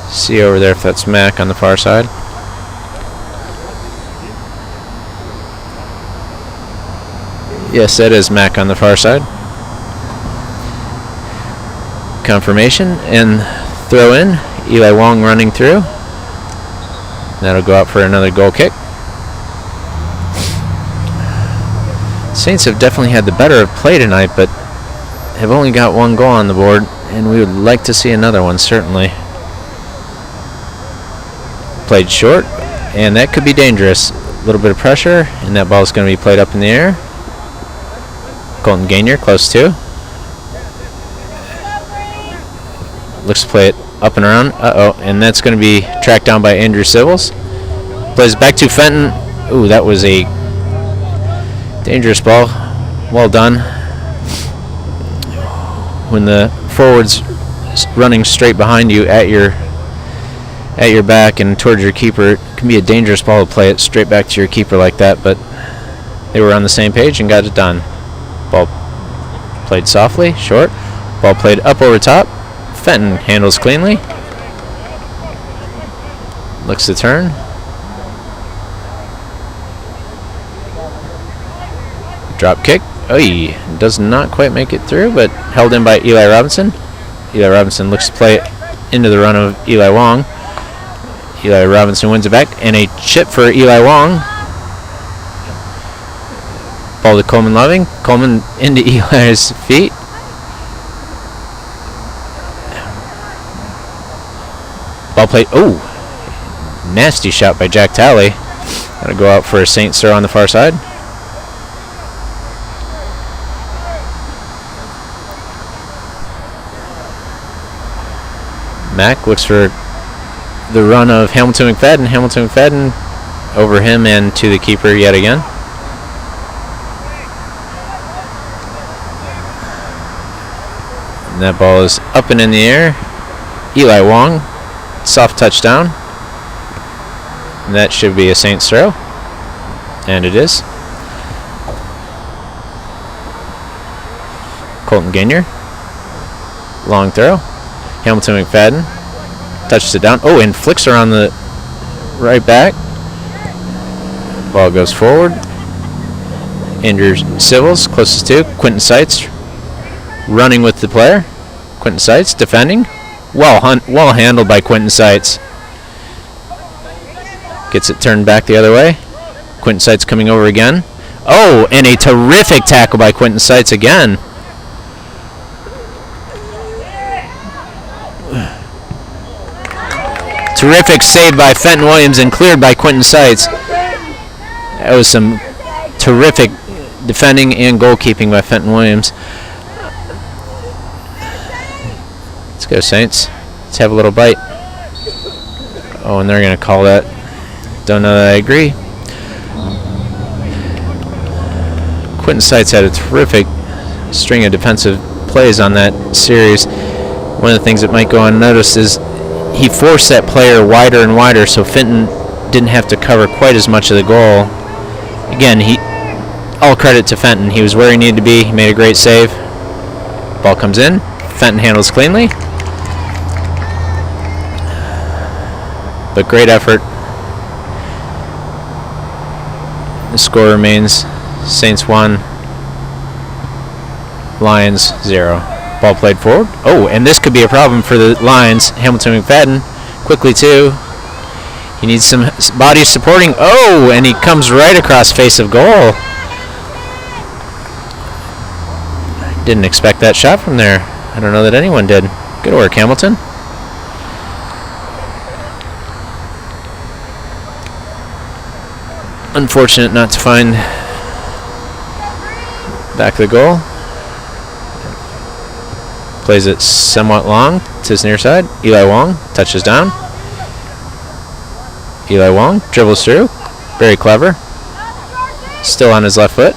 see over there if that's Mac on the far side. Yes, that is Mac on the far side. Confirmation and throw in. Eli Wong running through. That'll go out for another goal kick. Saints have definitely had the better of play tonight, but have only got one goal on the board, and we would like to see another one, certainly. Played short, and that could be dangerous. A little bit of pressure, and that ball is going to be played up in the air. Colton Gainier close to. Looks to play it up and around. Uh-oh, and that's going to be tracked down by Andrew Sibbles. Plays back to Fenton. Ooh, that was a dangerous ball. Well done. When the forward's running straight behind you at your back and towards your keeper, it can be a dangerous ball to play it straight back to your keeper like that, but they were on the same page and got it done. Ball played softly, short. Ball played up over top. Fenton handles cleanly. Looks to turn. Drop kick. Oy, does not quite make it through, but held in by Eli Robinson. Eli Robinson looks to play it into the run of Eli Wong. Eli Robinson wins it back, and a chip for Eli Wong. Ball to Coleman Loving. Coleman into Eli's feet. Ball played. Oh, nasty shot by Jack Talley. That'll go out for a St. Cyr on the far side. Mac looks for the run of Hamilton McFadden. Hamilton McFadden over him and to the keeper yet again. And that ball is up and in the air. Eli Wong, soft touchdown. And that should be a St. Cyr. And it is. Colton Gainier. Long throw. Hamilton McFadden touches it down. Oh, and flicks around the right back. Ball goes forward. Andrew Civils, closest to. Quentin Seitz running with the player. Quentin Seitz defending. Well handled by Quentin Seitz. Gets it turned back the other way. Quentin Seitz coming over again. Oh, and a terrific tackle by Quentin Seitz again. Terrific save by Fenton Williams and cleared by Quentin Seitz. That was some terrific defending and goalkeeping by Fenton Williams. Let's go, Saints. Let's have a little bite. Oh, and they're going to call that. Don't know that I agree. Quentin Seitz had a terrific string of defensive plays on that series. One of the things that might go unnoticed is he forced that player wider and wider so Fenton didn't have to cover quite as much of the goal. Again, all credit to Fenton. He was where he needed to be. He made a great save. Ball comes in. Fenton handles cleanly. But great effort. The score remains Saints 1, Lions 0. Ball played forward. Oh, and this could be a problem for the Lions. Hamilton McFadden quickly too. He needs some bodies supporting. Oh, and he comes right across face of goal. Didn't expect that shot from there. I don't know that anyone did. Good work, Hamilton. Unfortunate not to find back of the goal. Plays it somewhat long to his near side. Eli Wong touches down. Eli Wong dribbles through. Very clever. Still on his left foot.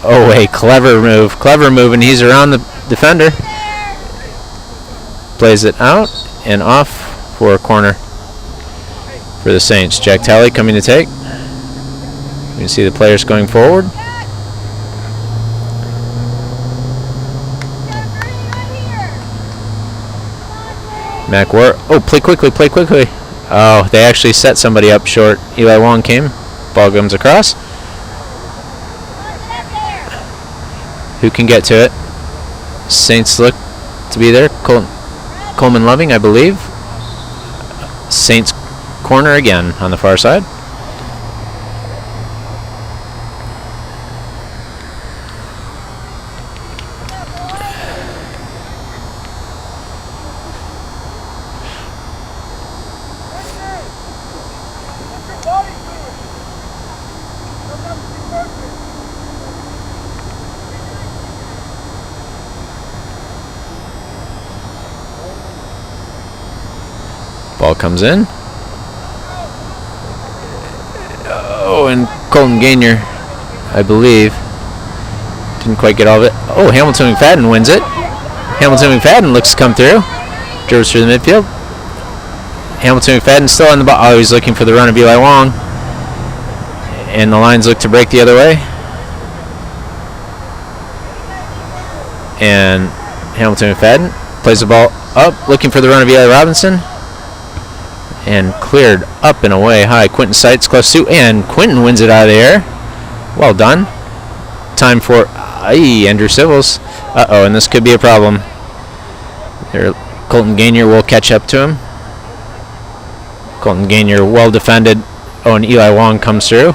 Oh, a clever move. Clever move, and he's around the defender. Plays it out and off for a corner for the Saints. Jack Talley coming to take. You can see the players going forward. Mac War. Oh, play quickly, play quickly. Oh, they actually set somebody up short. Eli Wong came. Ball comes across. Who can get to it? Saints look to be there. Coleman Loving, I believe. Saints corner again on the far side. Ball comes in. Oh, and Colton Gainier, I believe, didn't quite get all of it. Oh, Hamilton McFadden wins it. Hamilton McFadden looks to come through. Dribbles through the midfield. Hamilton McFadden still on the ball. Oh, he's looking for the run of Eli Wong. And the Lions look to break the other way. And Hamilton McFadden plays the ball up, looking for the run of Eli Robinson. And cleared up and away high. Quentin Seitz close to, and Quentin wins it out of the air. Well done. Time for Andrew Civils. Uh-oh, and this could be a problem. There, Colton Gainier will catch up to him. Colton Gainier well defended. Oh, and Eli Wong comes through.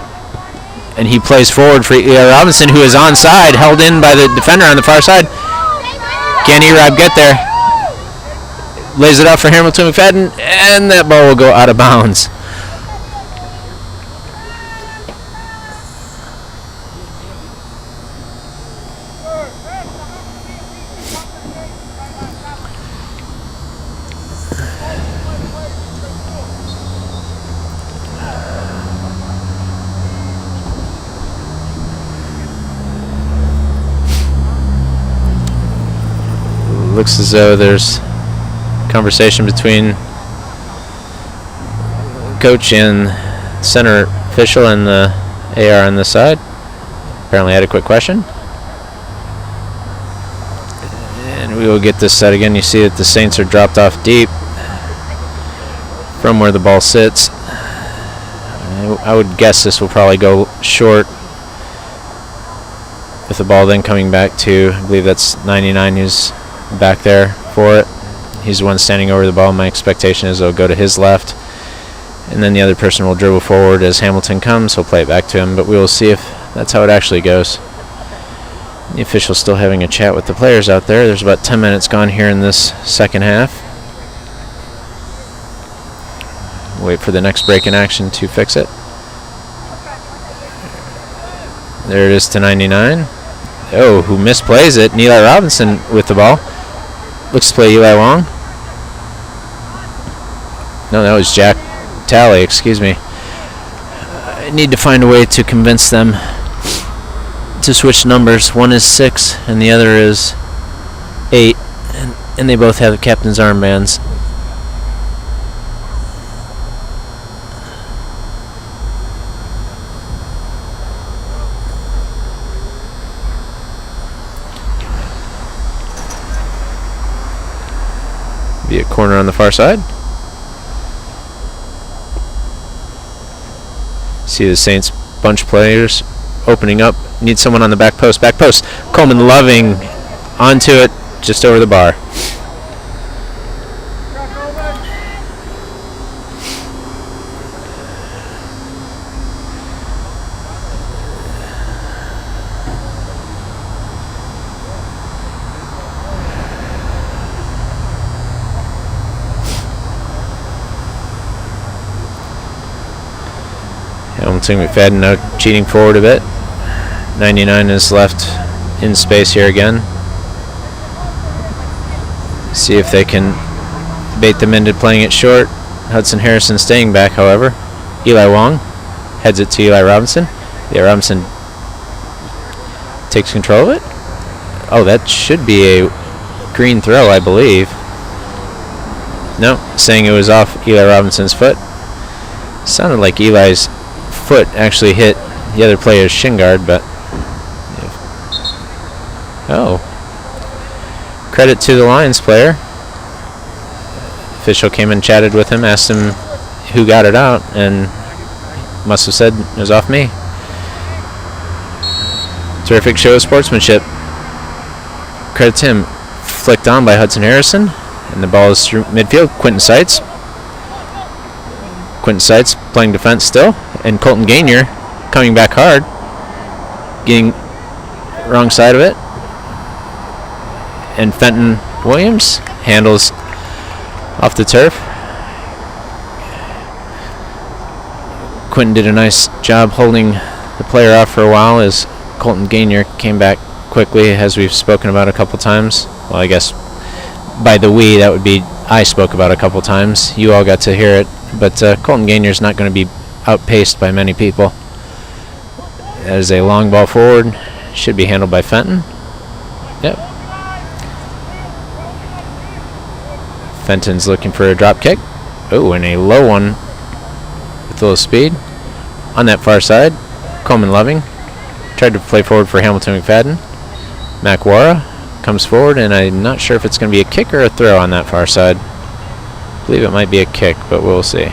And he plays forward for Eli Robinson, who is onside, held in by the defender on the far side. Can E-Rob get there? Lays it out for Hamilton McFadden, and that ball will go out of bounds. Looks as though there's conversation between coach and center official and the AR on the side. Apparently had a quick question. And we will get this set again. You see that the Saints are dropped off deep. from where the ball sits. I would guess this will probably go short, with the ball then coming back to, I believe that's 99 who's back there for it. He's the one standing over the ball. My expectation is it'll go to his left, and then the other person will dribble forward as Hamilton comes. He'll play it back to him, but we will see if that's how it actually goes. The official's still having a chat with the players out there. There's about 10 minutes gone here in this second half. Wait for the next break in action to fix it. There it is to 99. Oh, who misplays it? Eli Robinson with the ball. Looks to play Eli Wong. No, that was Jack Talley, excuse me. I need to find a way to convince them to switch numbers. One is 6 and the other is 8, and they both have the captain's armbands. Be a corner on the far side. See the Saints bunch players opening up. Need someone on the back post. Back post. Coleman Loving onto it, just over the bar. Hamilton McFadden now cheating forward a bit. 99 is left in space here again. See if they can bait them into playing it short. Hudson Harrison staying back, however. Eli Wong heads it to Eli Robinson. Eli Robinson takes control of it. Oh, that should be a green throw, I believe. No, saying it was off Eli Robinson's foot. Sounded like Eli's foot actually hit the other player's shin guard, but oh, credit to the Lions player. Official came and chatted with him, asked him who got it out, and must have said it was off me. Terrific show of sportsmanship. Credit to him. Flicked on by Hudson Harrison, and the ball is through midfield. Quentin Seitz playing defense still, and Colton Gainier coming back hard, getting wrong side of it, and Fenton Williams handles off the turf. Quentin did a nice job holding the player off for a while as Colton Gainier came back quickly, as we've spoken about a couple times. Well, I guess by the we, that would be I spoke about a couple times. You all got to hear it. But Colton Gainier's not going to be outpaced by many people. That is a long ball forward. Should be handled by Fenton. Yep. Fenton's looking for a drop kick. Oh, and a low one with a little speed. On that far side, Coleman Loving tried to play forward for Hamilton McFadden. Macwara comes forward, and I'm not sure if it's going to be a kick or a throw on that far side. I believe it might be a kick, but we'll see.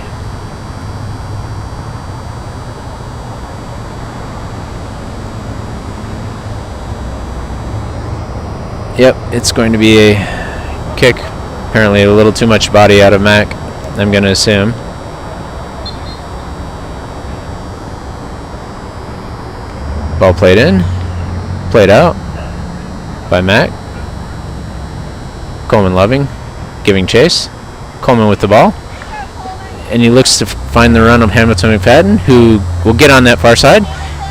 Yep, it's going to be a kick. Apparently a little too much body out of Mac, I'm going to assume. Ball played in, played out by Mac. Coleman Loving giving chase. Coleman with the ball, and he looks to find the run of Hamilton McFadden, who will get on that far side,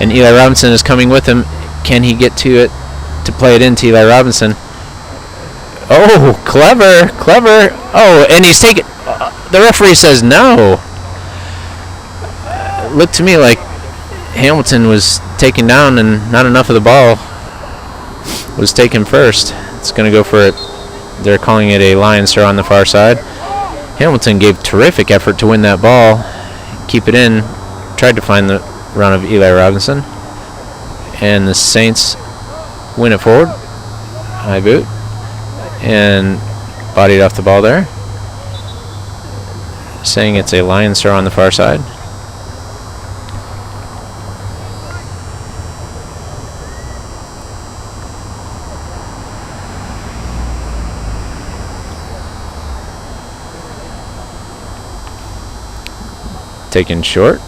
and Eli Robinson is coming with him. Can he get to it to play it into Eli Robinson? Oh, clever. Oh, and he's taken. The referee says no. Looked to me like Hamilton was taken down and not enough of the ball was taken first. It's going to go for it. They're calling it a Lions throw on the far side. Hamilton gave terrific effort to win that ball, keep it in, tried to find the run of Eli Robinson, and the Saints win it forward. High boot, and bodied off the ball there. saying it's a Lions throw on the far side. Taken short.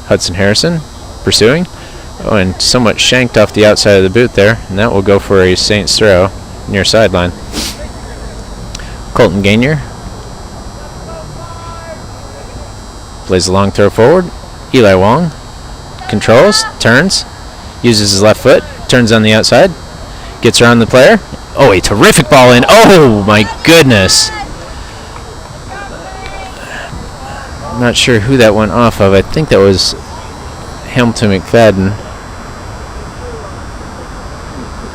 Hudson Harrison pursuing. Oh, and somewhat shanked off the outside of the boot there, and that will go for a Saints throw near sideline. Colton Gainier plays a long throw forward. Eli Wong controls, turns, uses his left foot, turns on the outside, gets around the player. Oh, a terrific ball in. Oh my goodness. I'm not sure who that went off of. I think that was Hamilton McFadden.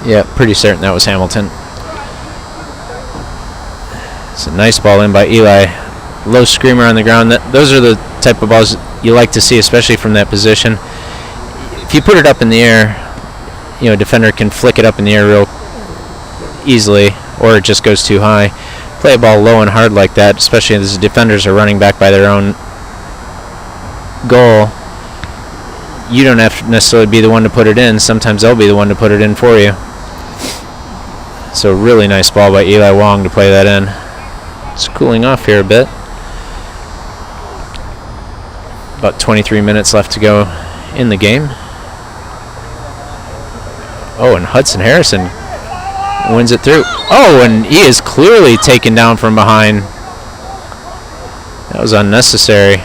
Yeah, pretty certain that was Hamilton. It's a nice ball in by Eli. Low screamer on the ground. Those are the type of balls you like to see, especially from that position. If you put it up in the air, a defender can flick it up in the air real easily, or it just goes too high. Play a ball low and hard like that, especially as the defenders are running back by their own goal. You don't have to necessarily be the one to put it in. Sometimes they'll be the one to put it in for you. So really nice ball by Eli Wong to play that in. It's cooling off here a bit. About 23 minutes left to go in the game. Oh, and Hudson Harrison wins it through. Oh, and he is clearly taken down from behind. That was unnecessary.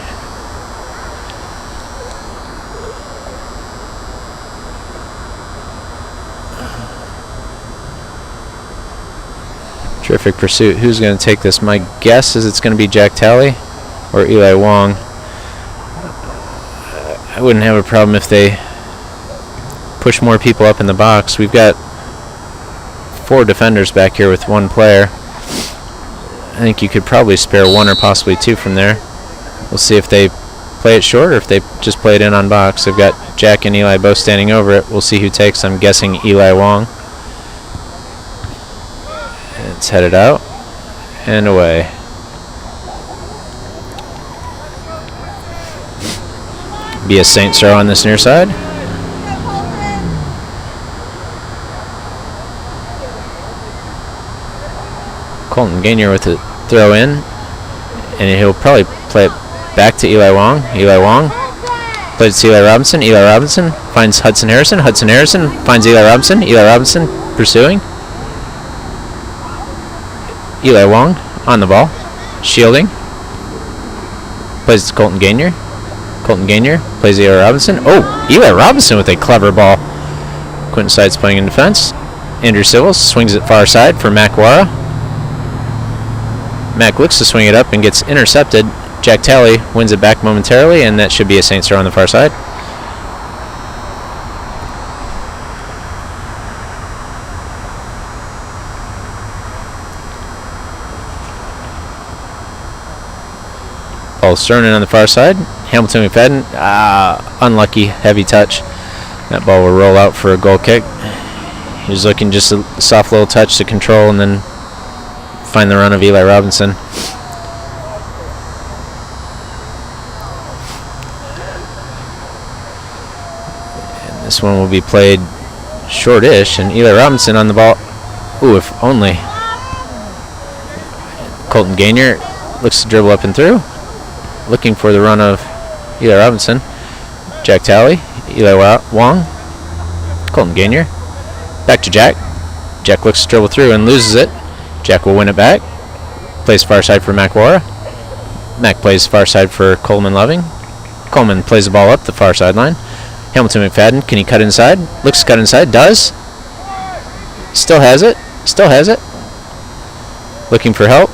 Terrific pursuit. Who's going to take this? My guess is it's going to be Jack Talley or Eli Wong. I wouldn't have a problem if they push more people up in the box. We've got 4 defenders back here with 1 player. I think you could probably spare 1 or possibly 2 from there. We'll see if they play it short or if they just play it in on box. They've got Jack and Eli both standing over it. We'll see who takes. I'm guessing Eli Wong. It's headed out and away. Be a Saints throw on this near side. Colton Gainier with the throw in, and he'll probably play it back to Eli Wong. Eli Wong plays to Eli Robinson. Eli Robinson finds Hudson Harrison. Hudson Harrison finds Eli Robinson. Eli Robinson pursuing. Eli Wong on the ball, shielding. Plays to Colton Gainier. Colton Gainier plays Eli Robinson. Oh, Eli Robinson with a clever ball. Quentin Sides playing in defense. Andrew Sivils swings it far side for Mac Wara. Mac looks to swing it up and gets intercepted. Jack Talley wins it back momentarily, and that should be a Saints throw on the far side. Paul Sternin on the far side. Hamilton McFadden, unlucky, heavy touch. That ball will roll out for a goal kick. He was looking just a soft little touch to control and then find the run of Eli Robinson. And this one will be played shortish, and Eli Robinson on the ball. Ooh, if only. Colton Gainier looks to dribble up and through, looking for the run of Eli Robinson. Jack Talley, Eli Wong, Colton Gainier, back to Jack. Jack looks to dribble through and loses it. Jack will win it back. Plays far side for Mac Wara. Mac plays far side for Coleman Loving. Coleman plays the ball up the far sideline. Hamilton McFadden, can he cut inside? Looks to cut inside, does. Still has it, still has it. Looking for help.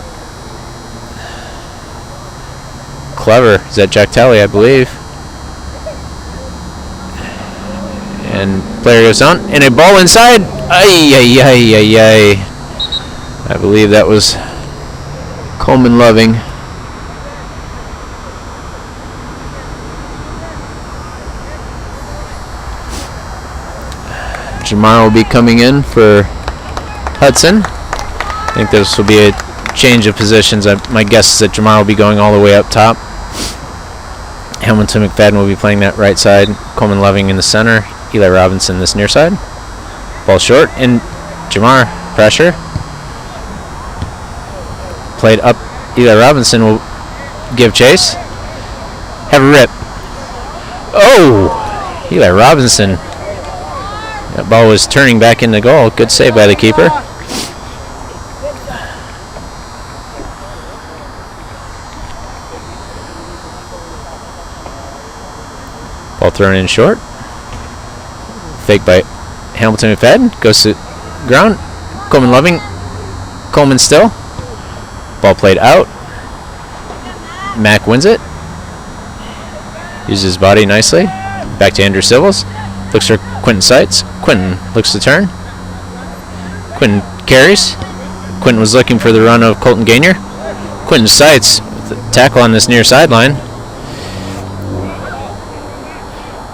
Clever, is that Jack Talley, I believe. And player goes down, and a ball inside. Ay, ay, ay, ay, ay. I believe that was Coleman Loving. Jamar will be coming in for Hudson. I think this will be a change of positions. My guess is that Jamar will be going all the way up top. Hamilton McFadden will be playing that right side. Coleman Loving in the center. Eli Robinson this near side. Ball short, and Jamar, pressure. Played up. Eli Robinson will give chase. Have a rip. Oh! Eli Robinson. That ball was turning back into goal. Good save by the keeper. Ball thrown in short. Fake by Hamilton McFadden. Goes to ground. Coleman Loving. Coleman still. Ball played out. Mack wins it. Uses his body nicely. Back to Andrew Sibbles. Looks for Quentin Seitz. Quentin looks to turn. Quentin carries. Quentin was looking for the run of Colton Gainier. Quentin Seitz with the tackle on this near sideline.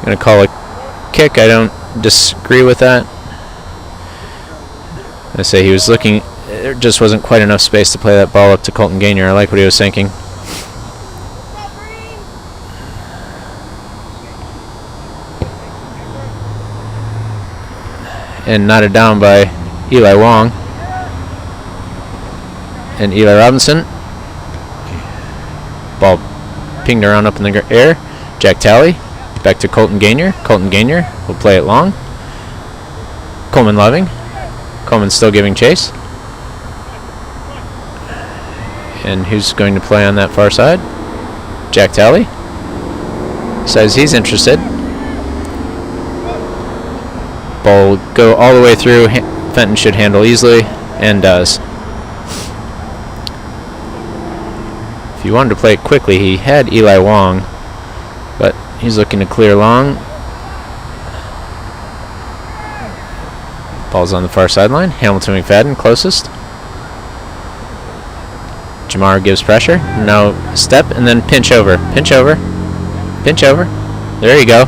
Going to call a kick. I don't disagree with that. I say he was looking. There just wasn't quite enough space to play that ball up to Colton Gainier. I like what he was thinking. And knotted down by Eli Wong. And Eli Robinson. Ball pinged around up in the air. Jack Talley. Back to Colton Gainier. Colton Gainier will play it long. Coleman Loving. Coleman still giving chase. And who's going to play on that far side? Jack Talley. Says he's interested. Ball will go all the way through. Fenton should handle easily, and does. If he wanted to play it quickly, he had Eli Wong, but he's looking to clear long. Ball's on the far sideline. Hamilton McFadden closest. Jamar gives pressure. No step, and then pinch over. Pinch over. Pinch over. There you go.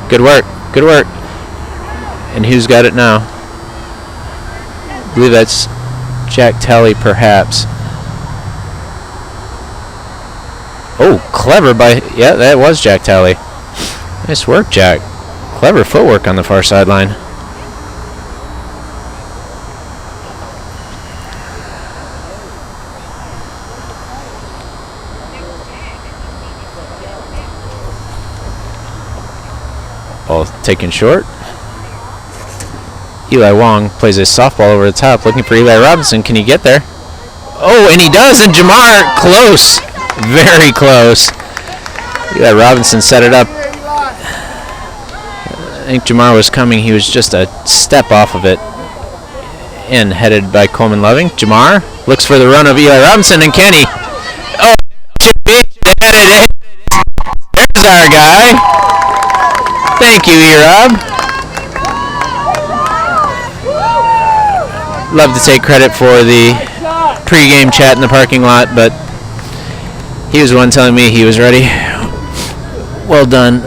Good work. Good work. And who's got it now? I believe that's Jack Talley, perhaps. Oh, clever by... Yeah, that was Jack Talley. Nice work, Jack. Clever footwork on the far sideline. Ball taken short. Eli Wong plays a softball over the top, looking for Eli Robinson. Can he get there? Oh, and he does, and Jamar, close. Very close. Eli Robinson set it up. I think Jamar was coming. He was just a step off of it. And headed by Coleman Loving. Jamar looks for the run of Eli Robinson, and can he? Oh, there's our guy. Thank you, E-Rob. Love to take credit for the pre-game chat in the parking lot, but he was the one telling me he was ready. Well done,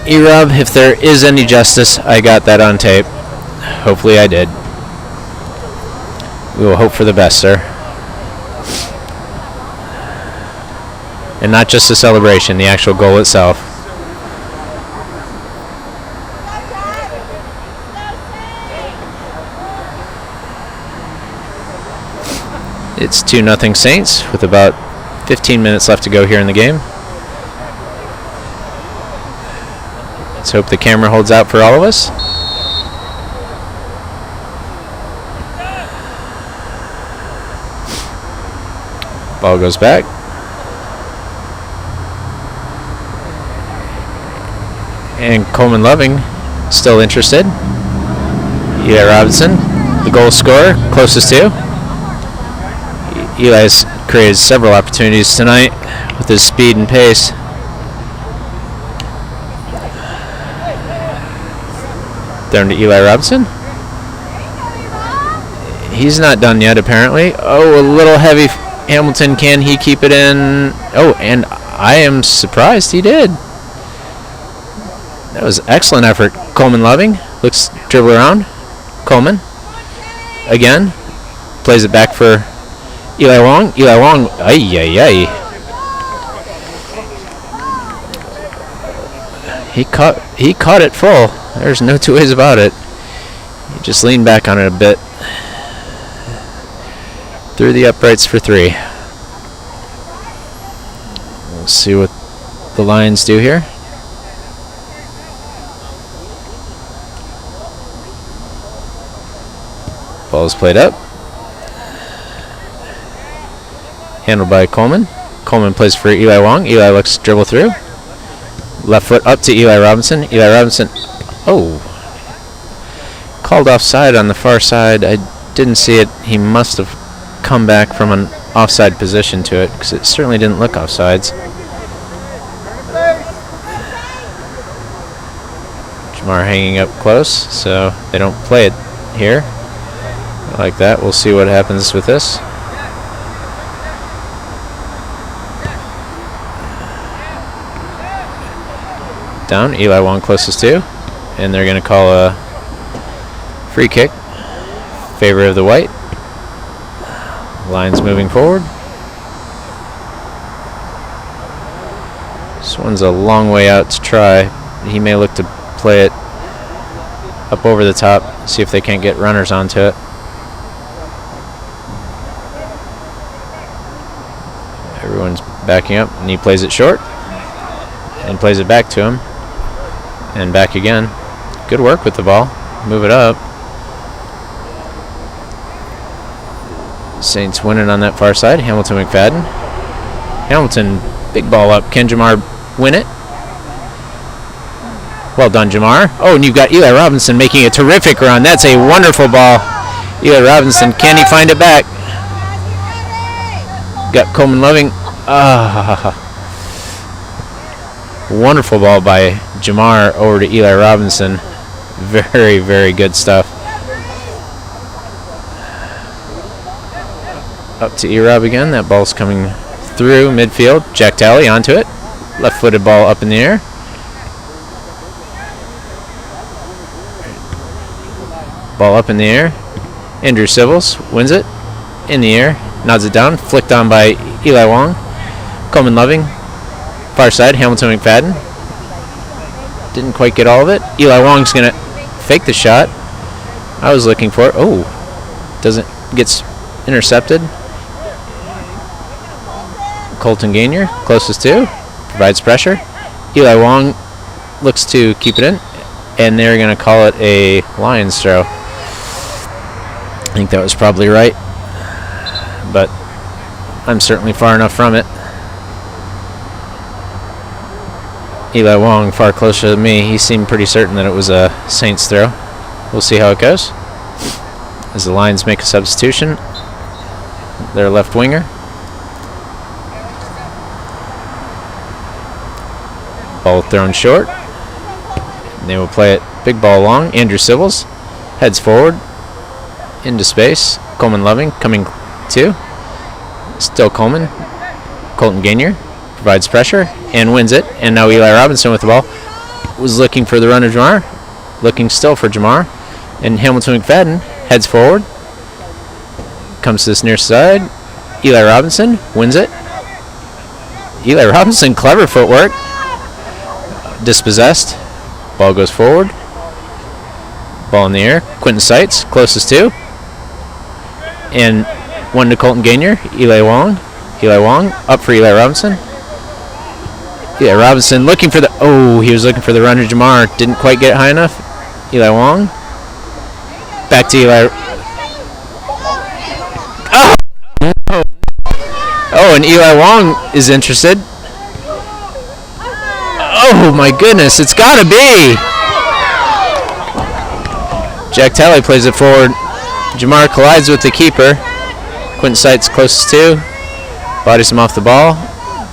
E-Rob. If there is any justice, I got that on tape. Hopefully I did. We will hope for the best, sir. And not just the celebration, the actual goal itself. It's 2-0 Saints with about 15 minutes left to go here in the game. Let's hope the camera holds out for all of us. Ball goes back. And Coleman Loving still interested. Eli Robinson, the goal scorer, closest to. Eli's created several opportunities tonight with his speed and pace. Down to Eli Robinson. He's not done yet, apparently. Oh, a little heavy. Hamilton, can he keep it in? Oh, and I am surprised he did. That was excellent effort. Coleman Loving looks dribble around. Coleman again plays it back for Eli Wong. Eli Wong, ay. He caught it full. There's no two ways about it. He just leaned back on it a bit. Through the uprights for 3. We'll see what the Lions do here. Ball is played up. Handled by Coleman. Coleman plays for Eli Wong. Eli looks to dribble through. Left foot up to Eli Robinson. Eli Robinson. Oh. Called offside on the far side. I didn't see it. He must have come back from an offside position to it, because it certainly didn't look offsides. Jamar hanging up close, so they don't play it here. Like that. We'll see what happens with this. Down. Eli Wong closest to, and they're going to call a free kick. Favor of the white. Lions moving forward. This one's a long way out to try. He may look to play it up over the top, see if they can't get runners onto it. Everyone's backing up, and he plays it short and plays it back to him. And back again. Good work with the ball. Move it up. Saints winning on that far side. Hamilton McFadden. Hamilton, big ball up. Can Jamar win it? Well done, Jamar. Oh, and you've got Eli Robinson making a terrific run. That's a wonderful ball. Eli Robinson, can he find it back? Got Coleman Loving. Wonderful ball by Jamar over to Eli Robinson. Very, very good stuff. Up to E-Rob again. That ball's coming through midfield. Jack Talley onto it. Left-footed ball up in the air. Ball up in the air. Andrew Civils wins it. In the air. Nods it down. Flicked on by Eli Wong. Coleman Loving. Far side. Hamilton McFadden. Didn't quite get all of it. Eli Wong's going to fake the shot. I was looking for it. Oh. Gets intercepted. Colton Gainier, closest to, provides pressure. Eli Wong looks to keep it in, and they're going to call it a Lions throw. I think that was probably right, but I'm certainly far enough from it. Eli Wong far closer than me. He seemed pretty certain that it was a Saints throw. We'll see how it goes as the Lions make a substitution. Their left winger. Ball thrown short. And they will play it big ball long. Andrew Civils heads forward into space. Coleman Loving coming to. Still Coleman. Colton Gainier provides pressure and wins it. And now Eli Robinson with the ball. Was looking for the run of Jamar. Looking still for Jamar. And Hamilton McFadden heads forward. Comes to this near side. Eli Robinson wins it. Eli Robinson, clever footwork. Dispossessed. Ball goes forward. Ball in the air. Quentin Seitz, closest to. And one to Colton Gainier. Eli Wong. Eli Wong up for Eli Robinson. Eli Robinson looking for the... Oh, he was looking for the runner Jamar. Didn't quite get it high enough. Eli Wong. Back to Eli... Oh, and Eli Wong is interested. Oh my goodness, it's gotta be! Jack Talley plays it forward. Jamar collides with the keeper. Quentin Seitz closest to. Bodies him off the ball.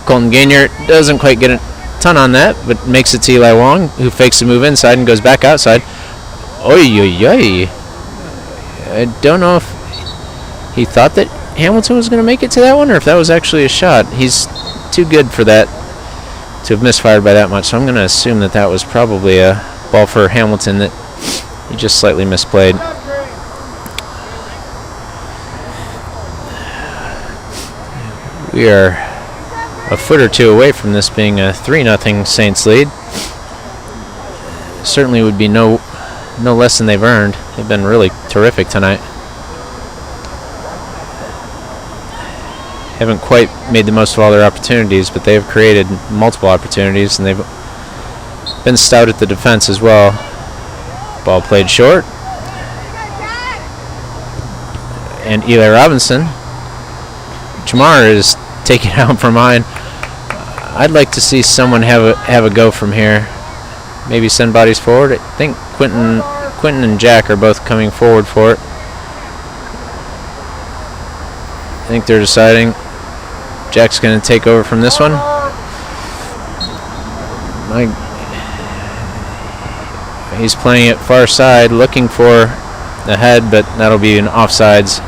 Colton Gainier doesn't quite get a ton on that, but makes it to Eli Wong, who fakes the move inside and goes back outside. Oy, oy, oy. I don't know if he thought that Hamilton was going to make it to that one, or if that was actually a shot. He's too good for that to have misfired by that much, so I'm going to assume that that was probably a ball for Hamilton that he just slightly misplayed. We are a foot or two away from this being a 3-0 Saints lead. certainly would be no less than they've earned. They've been really terrific tonight. Haven't quite made the most of all their opportunities, but they have created multiple opportunities, and they've been stout at the defense as well. Ball played short. And Eli Robinson. Jamar is taken out from mine. I'd like to see someone have a go from here. Maybe send bodies forward. I think Quentin and Jack are both coming forward for it. I think they're deciding. Jack's going to take over from this one. He's playing it far side, looking for the head, but that'll be an offsides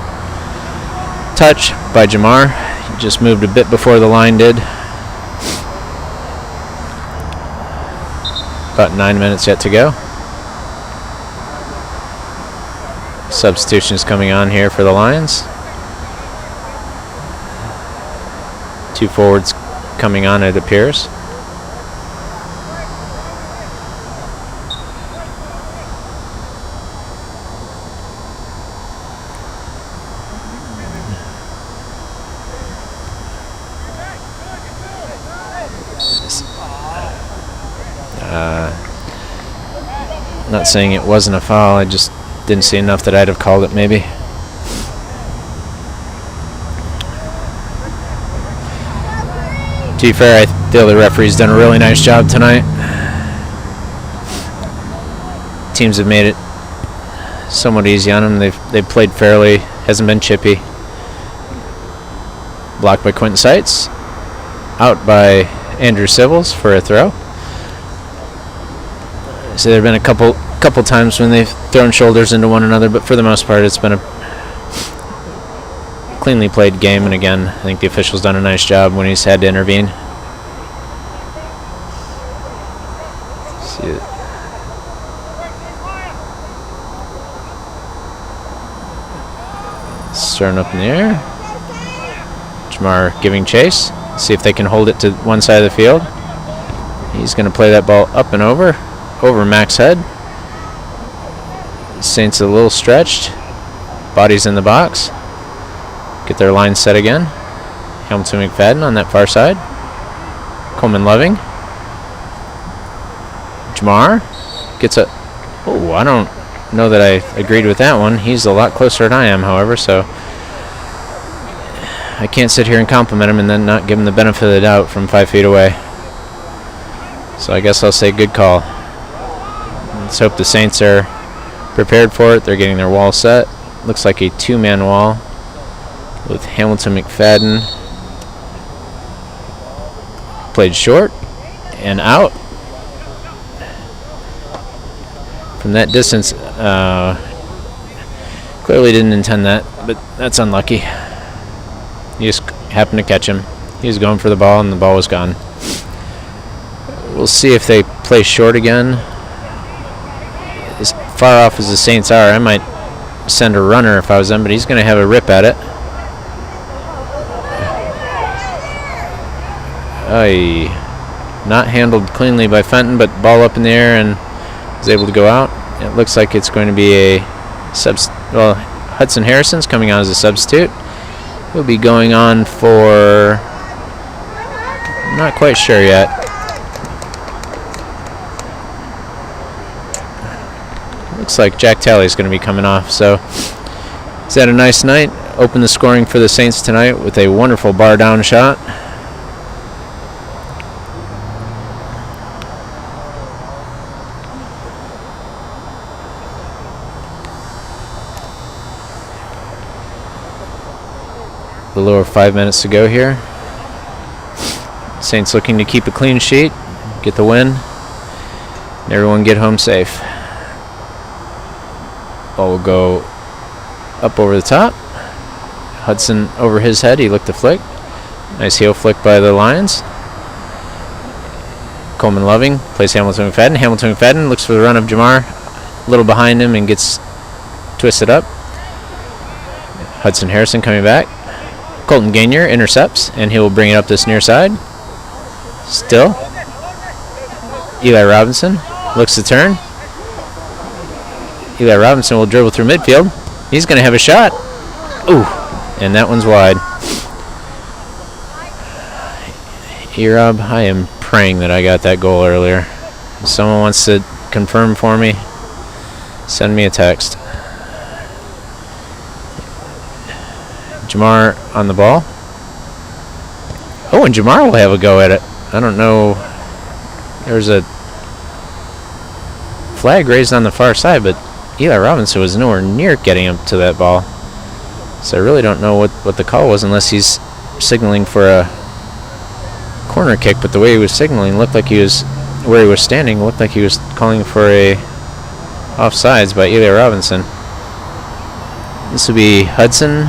touch by Jamar. He just moved a bit before the line did. About 9 minutes yet to go. Substitutions coming on here for the Lions. 2 forwards coming on, it appears. Not saying it wasn't a foul, I just didn't see enough that I'd have called it maybe. To be fair, I feel the referee's done a really nice job tonight. Teams have made it somewhat easy on them. They've played fairly, hasn't been chippy. Blocked by Quentin Seitz. Out by Andrew Sibbles for a throw. So there have been a couple times when they've thrown shoulders into one another, but for the most part it's been a cleanly played game, and again, I think the official's done a nice job when he's had to intervene. See it. Starting up in the air. Jamar giving chase. See if they can hold it to one side of the field. He's going to play that ball up and over Mac's head. Saints a little stretched. Bodies in the box. Get their line set again. Hamilton McFadden on that far side. Coleman Loving. Jamar gets a... Oh, I don't know that I agreed with that one. He's a lot closer than I am, however, so I can't sit here and compliment him and then not give him the benefit of the doubt from 5 feet away. So I guess I'll say good call. Let's hope the Saints are prepared for it. They're getting their wall set. Looks like a 2-man wall with Hamilton McFadden. Played short and out. From that distance, clearly didn't intend that, but that's unlucky. He just happened to catch him. He was going for the ball, and the ball was gone. We'll see if they play short again. As far off as the Saints are, I might send a runner if I was them, but he's going to have a rip at it. Not handled cleanly by Fenton, but ball up in the air and was able to go out. It looks like it's going to be a Hudson Harrison's coming on as a substitute. He'll be going on for... I'm not quite sure yet. Looks like Jack Talley's going to be coming off. So he's had a nice night. Opened the scoring for the Saints tonight with a wonderful bar down shot. A little over 5 minutes to go here. Saints looking to keep a clean sheet, get the win, and everyone get home safe. Ball will go up over the top. Hudson over his head, he looked the flick. Nice heel flick by the Lions. Coleman Loving plays Hamilton McFadden. Hamilton McFadden looks for the run of Jamar, a little behind him and gets twisted up. Hudson Harrison coming back. Colton Gainier intercepts, and he will bring it up this near side. Still. Eli Robinson looks to turn. Eli Robinson will dribble through midfield. He's going to have a shot. Ooh, and that one's wide. E-Rob, I am praying that I got that goal earlier. If someone wants to confirm for me, send me a text. Jamar on the ball. Oh, and Jamar will have a go at it. I don't know. There's a flag raised on the far side, but Eli Robinson was nowhere near getting up to that ball. So I really don't know what the call was, unless he's signaling for a corner kick. But the way he was signaling looked like he was, where he was standing, looked like he was calling for a offsides by Eli Robinson. This would be Hamilton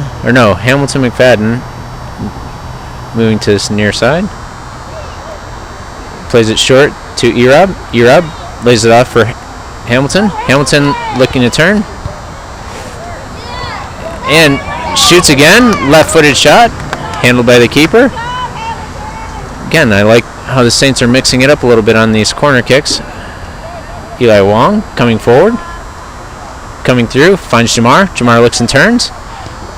McFadden moving to this near side. Plays it short to E-Rob. E-Rob lays it off for Hamilton. Hamilton looking to turn. And shoots again. Left-footed shot. Handled by the keeper. Again, I like how the Saints are mixing it up a little bit on these corner kicks. Eli Wong coming forward. Coming through. Finds Jamar. Jamar looks and turns.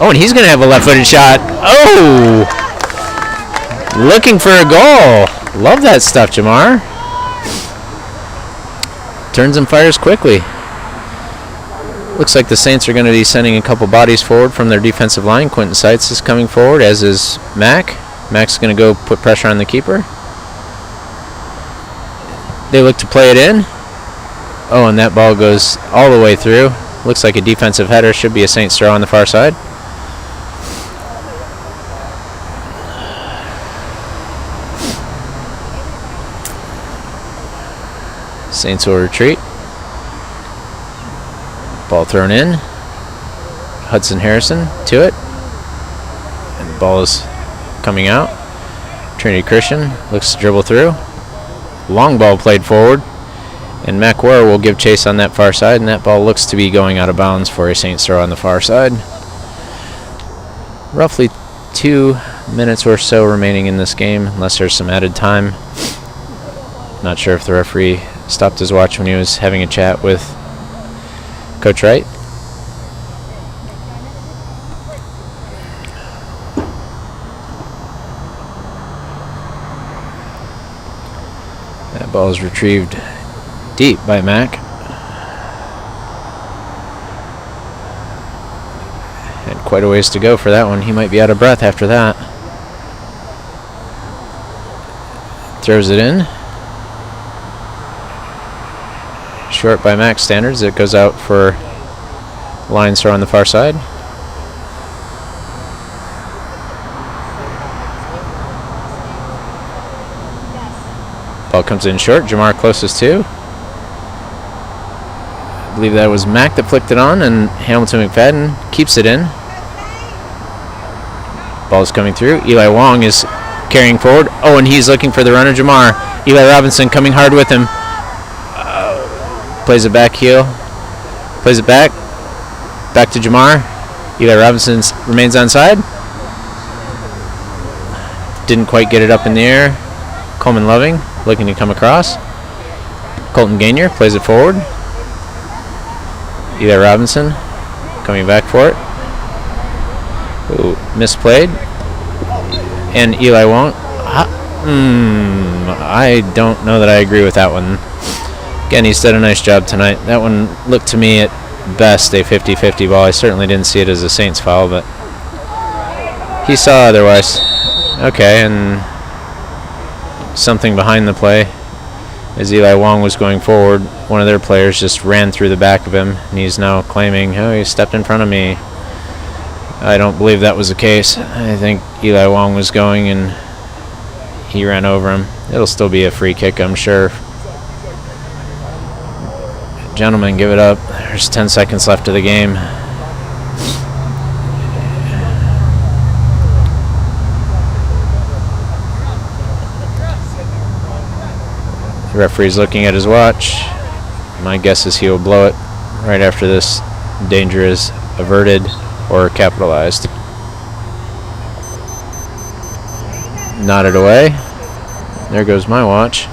Oh, and he's going to have a left-footed shot. Oh! Looking for a goal. Love that stuff, Jamar. Turns and fires quickly. Looks like the Saints are going to be sending a couple bodies forward from their defensive line. Quentin Seitz is coming forward, as is Mac. Mac's going to go put pressure on the keeper. They look to play it in. Oh, and that ball goes all the way through. Looks like a defensive header. Should be a Saints throw on the far side. Saints will retreat. Ball thrown in. Hudson Harrison to it. And the ball is coming out. Trinity Christian looks to dribble through. Long ball played forward. And Mac Ware will give chase on that far side. And that ball looks to be going out of bounds for a Saints throw on the far side. Roughly 2 minutes or so remaining in this game, unless there's some added time. Not sure if the referee stopped his watch when he was having a chat with Coach Wright. That ball is retrieved deep by Mac. Had quite a ways to go for that one. He might be out of breath after that. Throws it in. Short by Mac standards. It goes out for Lions throw on the far side. Ball comes in short. Jamar closest to. I believe that was Mac that flicked it on, and Hamilton McFadden keeps it in. Ball's coming through. Eli Wong is carrying forward. Oh, and he's looking for the runner, Jamar. Eli Robinson coming hard with him. Plays it back heel. Plays it back. Back to Jamar. Eli Robinson remains onside. Didn't quite get it up in the air. Coleman Loving looking to come across. Colton Gainier plays it forward. Eli Robinson coming back for it. Ooh, misplayed. And Eli Wong. I don't know that I agree with that one. Again, he's done a nice job tonight. That one looked to me at best a 50-50 ball. I certainly didn't see it as a Saints foul, but he saw otherwise. Okay, and something behind the play. As Eli Wong was going forward, one of their players just ran through the back of him, and he's now claiming, oh, he stepped in front of me. I don't believe that was the case. I think Eli Wong was going, and he ran over him. It'll still be a free kick, I'm sure. Gentlemen, give it up. There's 10 seconds left of the game. The referee's looking at his watch. My guess is he will blow it right after this danger is averted or capitalized. Nodded away. There goes my watch.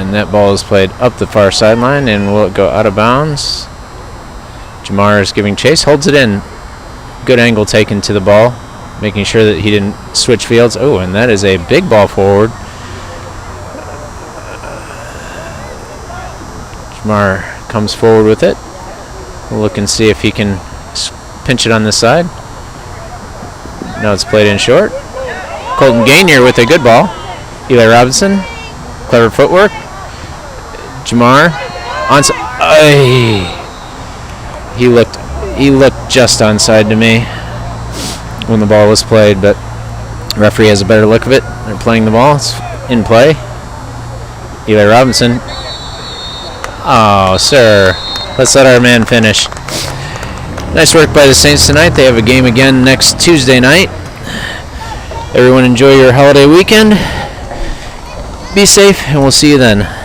And that ball is played up the far sideline and will go out of bounds. Jamar is giving chase, holds it in. Good angle taken to the ball, making sure that he didn't switch fields. Oh, and that is a big ball forward. Jamar comes forward with it. We'll look and see if he can pinch it on this side. No, it's played in short. Colton Gainier with a good ball. Eli Robinson, clever footwork. Jamar, onside. He looked just onside to me when the ball was played, but the referee has a better look of it. They're playing the ball. It's in play. Eli Robinson. Oh, sir. Let's let our man finish. Nice work by the Saints tonight. They have a game again next Tuesday night. Everyone enjoy your holiday weekend. Be safe, and we'll see you then.